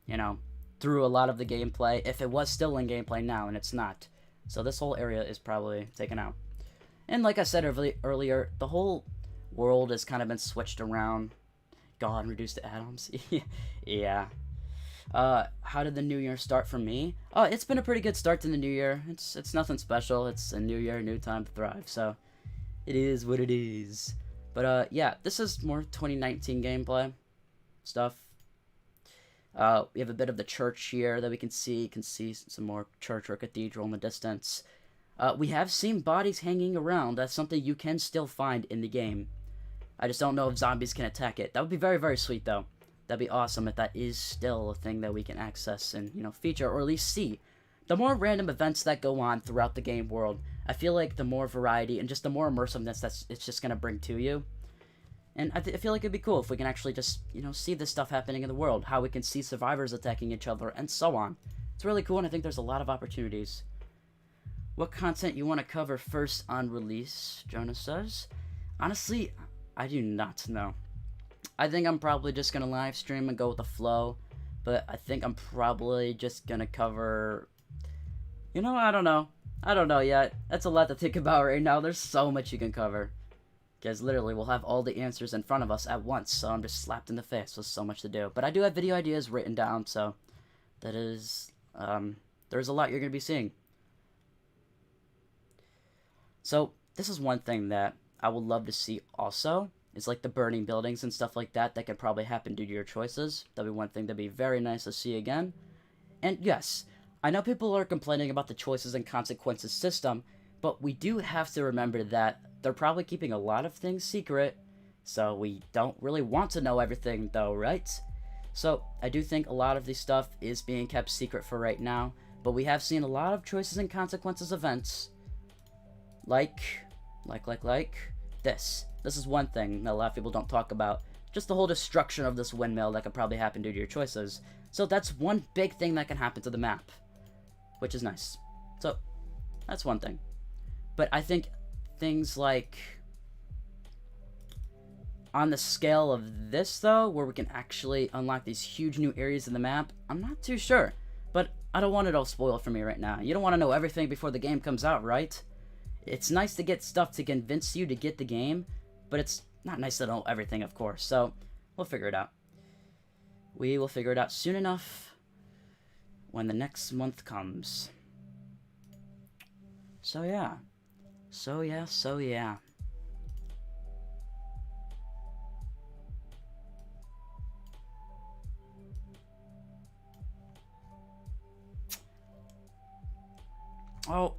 you know, through a lot of the gameplay, if it was still in gameplay now, and it's not. So this whole area is probably taken out. And like I said earlier, the whole world has kind of been switched around. God, reduced to atoms. Yeah. How did the new year start for me? Oh, it's been a pretty good start to the new year. It's nothing special. It's a new year, new time to thrive. So it is what it is. But yeah, this is more 2019 gameplay stuff. We have a bit of the church here that we can see. You can see some more church or cathedral in the distance. We have seen bodies hanging around. That's something you can still find in the game. I just don't know if zombies can attack it. That would be very, very sweet, though. That'd be awesome if that is still a thing that we can access and, you know, feature or at least see. The more random events that go on throughout the game world, I feel like the more variety and just the more immersiveness that it's just going to bring to you. And I feel like it'd be cool if we can actually just, you know, see this stuff happening in the world. How we can see survivors attacking each other and so on. It's really cool, and I think there's a lot of opportunities. What content you want to cover first on release, Jonas says. Honestly, I do not know. I think I'm probably just going to live stream and go with the flow. But I think I'm probably just going to cover... You know, I don't know. I don't know yet. That's a lot to think about right now. There's so much you can cover. Because literally, we'll have all the answers in front of us at once. So I'm just slapped in the face with so much to do. But I do have video ideas written down. So that is... there's a lot you're going to be seeing. So this is one thing that I would love to see also. Is like the burning buildings and stuff like that. That could probably happen due to your choices. That'd be one thing that'd be very nice to see again. And yes, I know people are complaining about the choices and consequences system. But we do have to remember that they're probably keeping a lot of things secret. So we don't really want to know everything though, right? So I do think a lot of this stuff is being kept secret for right now. But we have seen a lot of choices and consequences events. Like this. This is one thing that a lot of people don't talk about. Just the whole destruction of this windmill that could probably happen due to your choices. So that's one big thing that can happen to the map. Which is nice. So, that's one thing. But I think things like... On the scale of this, though, where we can actually unlock these huge new areas in the map, I'm not too sure. But I don't want it all spoiled for me right now. You don't want to know everything before the game comes out, right? It's nice to get stuff to convince you to get the game, but it's not nice to know everything, of course. So, we'll figure it out. We will figure it out soon enough when the next month comes. So, yeah. So, yeah. Oh,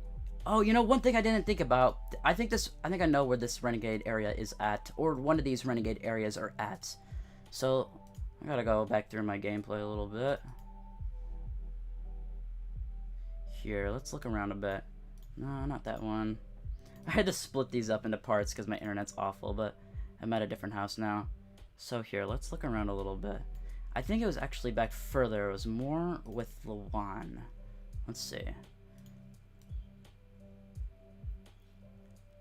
Oh, you know, one thing I didn't think about. I think I know where this Renegade area is at, or one of these Renegade areas are at. So, I gotta go back through my gameplay a little bit. Here, let's look around a bit. No, not that one. I had to split these up into parts because my internet's awful, but I'm at a different house now. So here, let's look around a little bit. I think it was actually back further. It was more with Lawan. Let's see.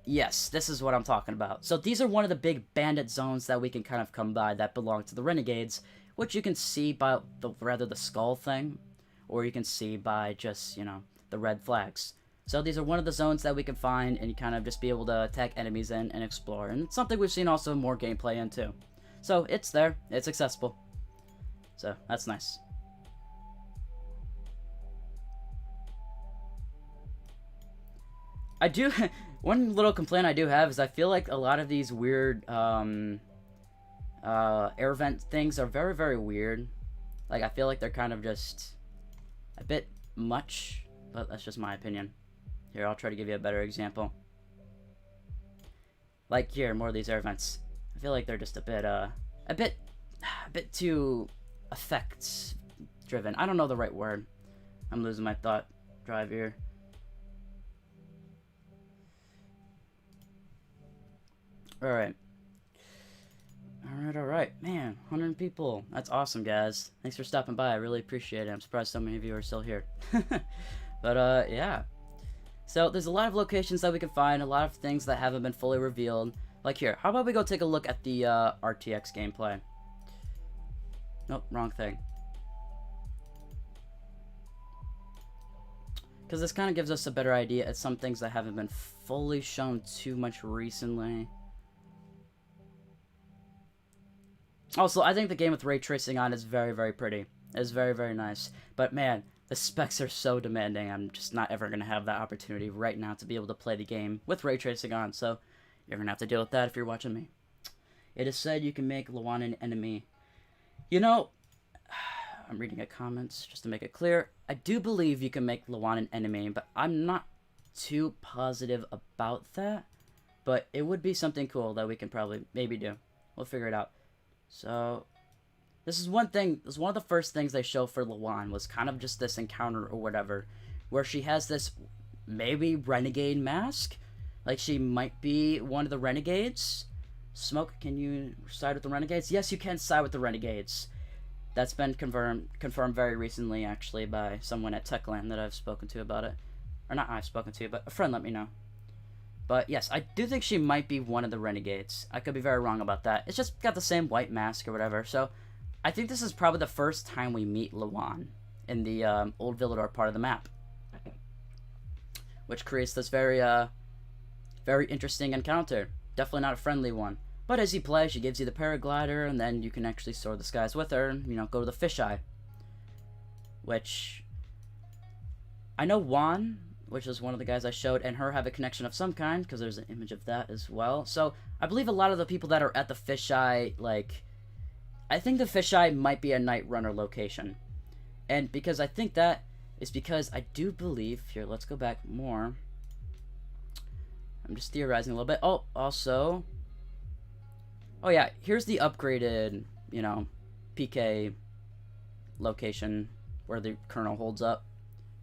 Yes, this is what I'm talking about. So these are one of the big bandit zones that we can kind of come by that belong to the Renegades, which you can see by the skull thing, or you can see by just, you know, the red flags. So these are one of the zones that we can find and you kind of just be able to attack enemies in and explore. And it's something we've seen also more gameplay in too. So it's there, it's accessible. So that's nice. I do, one little complaint I do have is I feel like a lot of these weird air vent things are very, very weird. Like, I feel like they're kind of just a bit much, but that's just my opinion. Here, I'll try to give you a better example. Like here, more of these air vents. I feel like they're just a bit too effects driven. I don't know the right word. I'm losing my thought drive here. Alright. Alright. Man, 100 people. That's awesome, guys. Thanks for stopping by. I really appreciate it. I'm surprised so many of you are still here. But, yeah. So, there's a lot of locations that we can find, a lot of things that haven't been fully revealed. Like here, how about we go take a look at the RTX gameplay? Nope, wrong thing. Because this kind of gives us a better idea at some things that haven't been fully shown too much recently. Also, I think the game with ray tracing on is very, very pretty. It's very, very nice. But man, the specs are so demanding. I'm just not ever going to have that opportunity right now to be able to play the game with ray tracing on. So you're going to have to deal with that if you're watching me. It is said you can make Lawan an enemy. You know, I'm reading the comments just to make it clear. I do believe you can make Lawan an enemy, but I'm not too positive about that. But it would be something cool that we can probably maybe do. We'll figure it out. So, this is one thing, this is one of the first things they show for Lawan was kind of just this encounter or whatever, where she has this maybe renegade mask? Like she might be one of the renegades? Smoke, can you side with the renegades? Yes, you can side with the renegades. That's been confirmed very recently, actually, by someone at Techland that I've spoken to about it. Or not I've spoken to, but a friend let me know. But yes, I do think she might be one of the renegades. I could be very wrong about that. It's just got the same white mask or whatever. So I think this is probably the first time we meet Lawan in the old Villador part of the map, which creates this very interesting encounter. Definitely not a friendly one. But as you play, she gives you the paraglider, and then you can actually soar the skies with her and, you know, go to the fisheye. Which I know Juan, which is one of the guys I showed, and her have a connection of some kind, because there's an image of that as well. So, I believe a lot of the people that are at the fisheye, like, I think the fisheye might be a Night Runner location. And because I think that is because I do believe, here, let's go back more. I'm just theorizing a little bit. Oh, also, oh yeah, here's the upgraded, you know, PK location where the kernel holds up.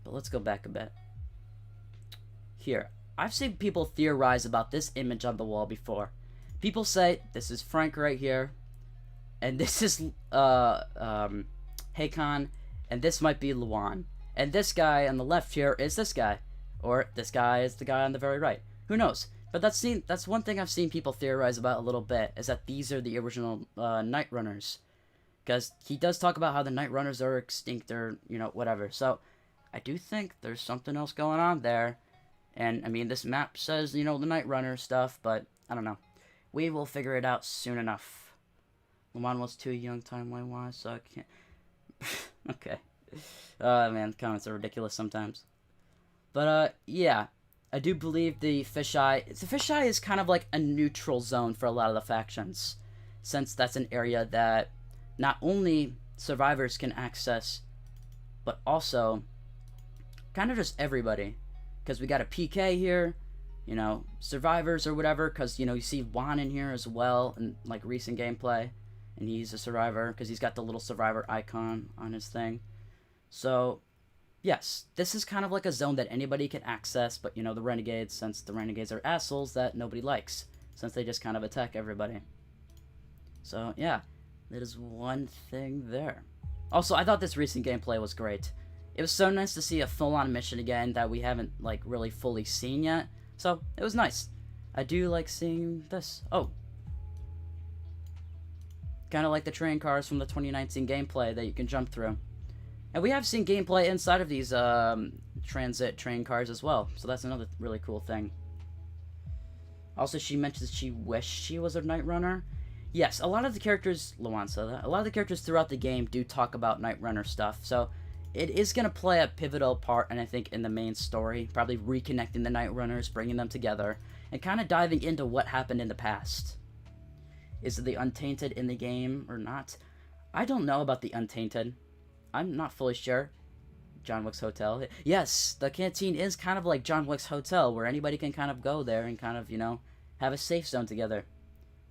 But let's go back a bit. Here, I've seen people theorize about this image on the wall before. People say, this is Frank right here, and this is, Hakon, and this might be Lawan. And this guy on the left here is this guy. Or this guy is the guy on the very right. Who knows? But that's one thing I've seen people theorize about a little bit, is that these are the original Night Runners. Because he does talk about how the Night Runners are extinct or, you know, whatever. So, I do think there's something else going on there. And, I mean, this map says, you know, the Night Runner stuff, but I don't know. We will figure it out soon enough. Lawan was too young timeline-wise, so I can't... Okay. Man, the comments are ridiculous sometimes. But, yeah. I do believe the fisheye... The fisheye is kind of like a neutral zone for a lot of the factions. Since that's an area that not only survivors can access, but also kind of just everybody. because we got a PK here, you know, survivors or whatever, because, you know, you see Lawan in here as well in, like, recent gameplay, and he's a survivor, because he's got the little survivor icon on his thing. So, yes, this is kind of like a zone that anybody can access, but, you know, the Renegades, since the Renegades are assholes that nobody likes, since they just kind of attack everybody. So, yeah, that is one thing there. Also, I thought this recent gameplay was great. It was so nice to see a full-on mission again that we haven't, like, really fully seen yet. So, it was nice. I do like seeing this. Oh. Kind of like the train cars from the 2019 gameplay that you can jump through. And we have seen gameplay inside of these transit train cars as well. So that's another really cool thing. Also, she mentions she wished she was a Night Runner. Yes, a lot of the characters, Lawan said that, a lot of the characters throughout the game do talk about Night Runner stuff. So it is going to play a pivotal part, and I think, in the main story. Probably reconnecting the Night Runners, bringing them together, and kind of diving into what happened in the past. Is the Untainted in the game or not? I don't know about the Untainted. I'm not fully sure. John Wick's Hotel. Yes, the canteen is kind of like John Wick's Hotel, where anybody can kind of go there and kind of, you know, have a safe zone together.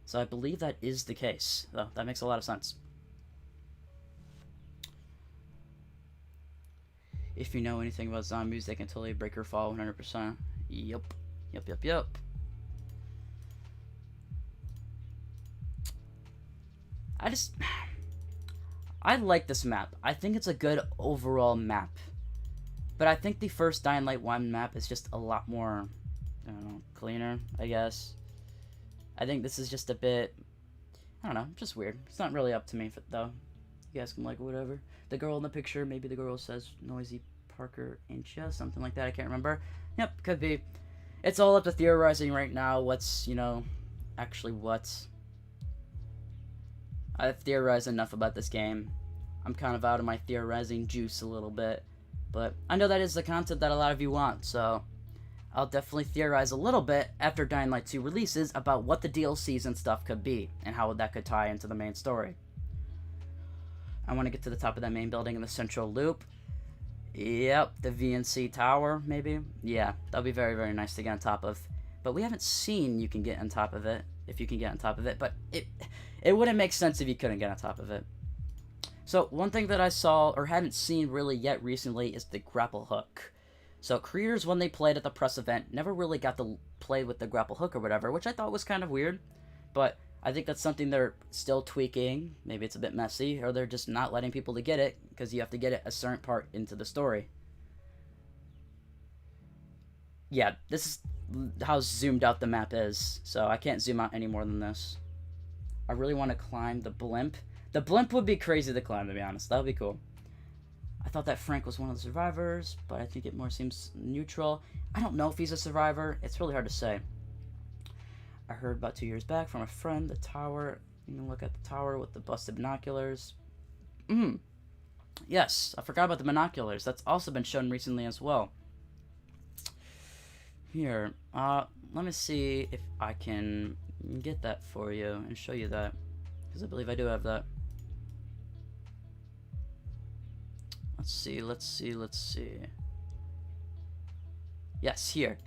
So I believe that is the case. So that makes a lot of sense. If you know anything about zombies, they can totally break your fall 100%. Yep. Yep. I like this map. I think it's a good overall map. But I think the first Dying Light 1 map is just a lot more, I don't know, cleaner, I guess. I think this is just a bit, I don't know, just weird. It's not really up to me, though. You guys can like whatever. The girl in the picture, maybe the girl says Noisy Parker Incha, something like that, I can't remember. Yep, could be. It's all up to theorizing right now what's, you know, actually what. I've theorized enough about this game. I'm kind of out of my theorizing juice a little bit. But I know that is the content that a lot of you want, so I'll definitely theorize a little bit after Dying Light 2 releases about what the DLCs and stuff could be, and how that could tie into the main story. I want to get to the top of that main building in the central loop. Yep, the VNC tower, maybe? Yeah, that'll be very, very nice to get on top of. But we haven't seen you can get on top of it, if you can get on top of it, but it wouldn't make sense if you couldn't get on top of it. So, one thing that I saw, or hadn't seen really yet recently, is the grapple hook. So, creators, when they played at the press event, never really got to play with the grapple hook or whatever, which I thought was kind of weird. But I think that's something they're still tweaking. Maybe it's a bit messy, or they're just not letting people to get it, because you have to get it a certain part into the story. Yeah, this is how zoomed out the map is, so I can't zoom out any more than this. I really want to climb the blimp. The blimp would be crazy to climb, to be honest. That would be cool. I thought that Frank was one of the survivors, but I think it more seems neutral. I don't know if he's a survivor. It's really hard to say. I heard about 2 years back from a friend, the tower. You can look at the tower with the busted binoculars. Yes, I forgot about the binoculars. That's also been shown recently as well. Here, let me see if I can get that for you and show you that, because I believe I do have that. Let's see. Yes, here.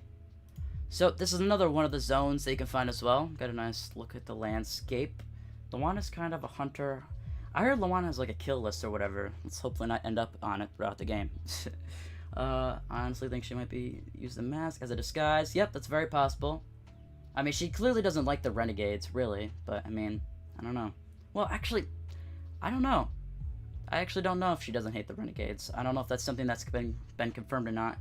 So, this is another one of the zones that you can find as well. Got a nice look at the landscape. Lawan is kind of a hunter. I heard Lawan has like a kill list or whatever. Let's hopefully not end up on it throughout the game. I honestly think she might be use the mask as a disguise. Yep, that's very possible. I mean, she clearly doesn't like the Renegades, really. But, I mean, I don't know. Well, actually, I don't know. I actually don't know if she doesn't hate the Renegades. I don't know if that's something that's been confirmed or not.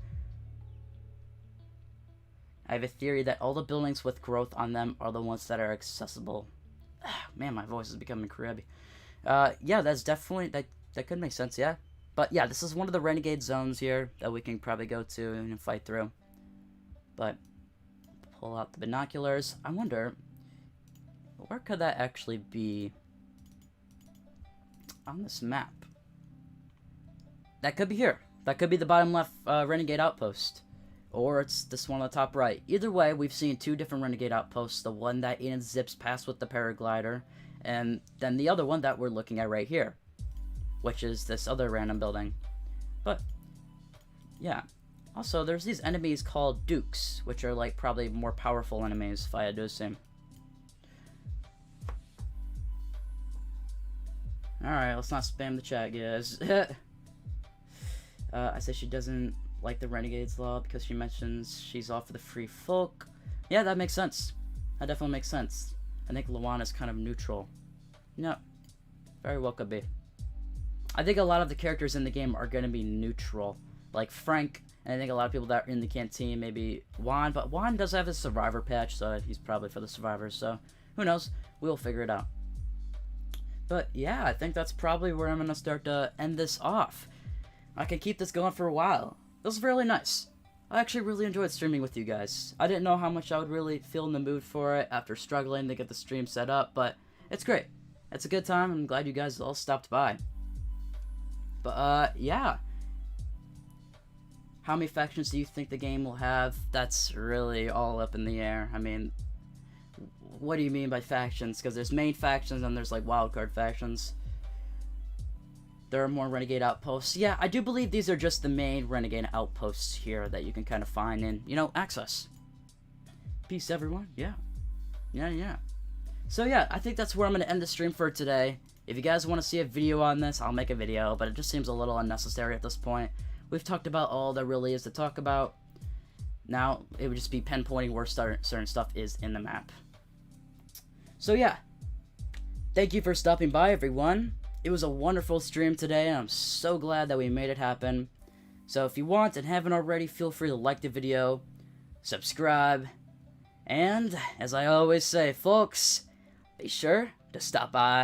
I have a theory that all the buildings with growth on them are the ones that are accessible. Man, my voice is becoming crabby. Yeah, that's definitely, that could make sense, yeah. But yeah, this is one of the Renegade zones here that we can probably go to and fight through. But, pull out the binoculars. I wonder, where could that actually be on this map? That could be here. That could be the bottom left Renegade outpost. Or it's this one on the top right. Either way, we've seen 2 different Renegade outposts. The one that Ian zips past with the paraglider. And then the other one that we're looking at right here. Which is this other random building. But, yeah. Also, there's these enemies called Dukes, which are like probably more powerful enemies if I had to assume. Alright, let's not spam the chat, guys. I say she doesn't like the Renegade's law because she mentions she's off for the free folk. Yeah, that makes sense. That definitely makes sense. I think Lawan is kind of neutral. No, very well could be. I think a lot of the characters in the game are going to be neutral. Like Frank, and I think a lot of people that are in the canteen, maybe Juan. But Juan does have his survivor patch, so he's probably for the survivors. So, who knows? We'll figure it out. But yeah, I think that's probably where I'm going to start to end this off. I can keep this going for a while. This was really nice. I actually really enjoyed streaming with you guys. I didn't know how much I would really feel in the mood for it after struggling to get the stream set up, but it's great. It's a good time. I'm glad you guys all stopped by. But, yeah. How many factions do you think the game will have? That's really all up in the air. I mean, what do you mean by factions? Because there's main factions and there's, like, wildcard factions. There are more Renegade outposts. Yeah, I do believe these are just the main Renegade outposts here that you can kind of find and, you know, access. Peace, everyone. Yeah. Yeah. So, yeah, I think that's where I'm going to end the stream for today. If you guys want to see a video on this, I'll make a video, but it just seems a little unnecessary at this point. We've talked about all there really is to talk about. Now, it would just be pinpointing where certain stuff is in the map. So, yeah. Thank you for stopping by, everyone. It was a wonderful stream today, and I'm so glad that we made it happen. So if you want and haven't already, feel free to like the video, subscribe, and, as I always say, folks, be sure to stop by.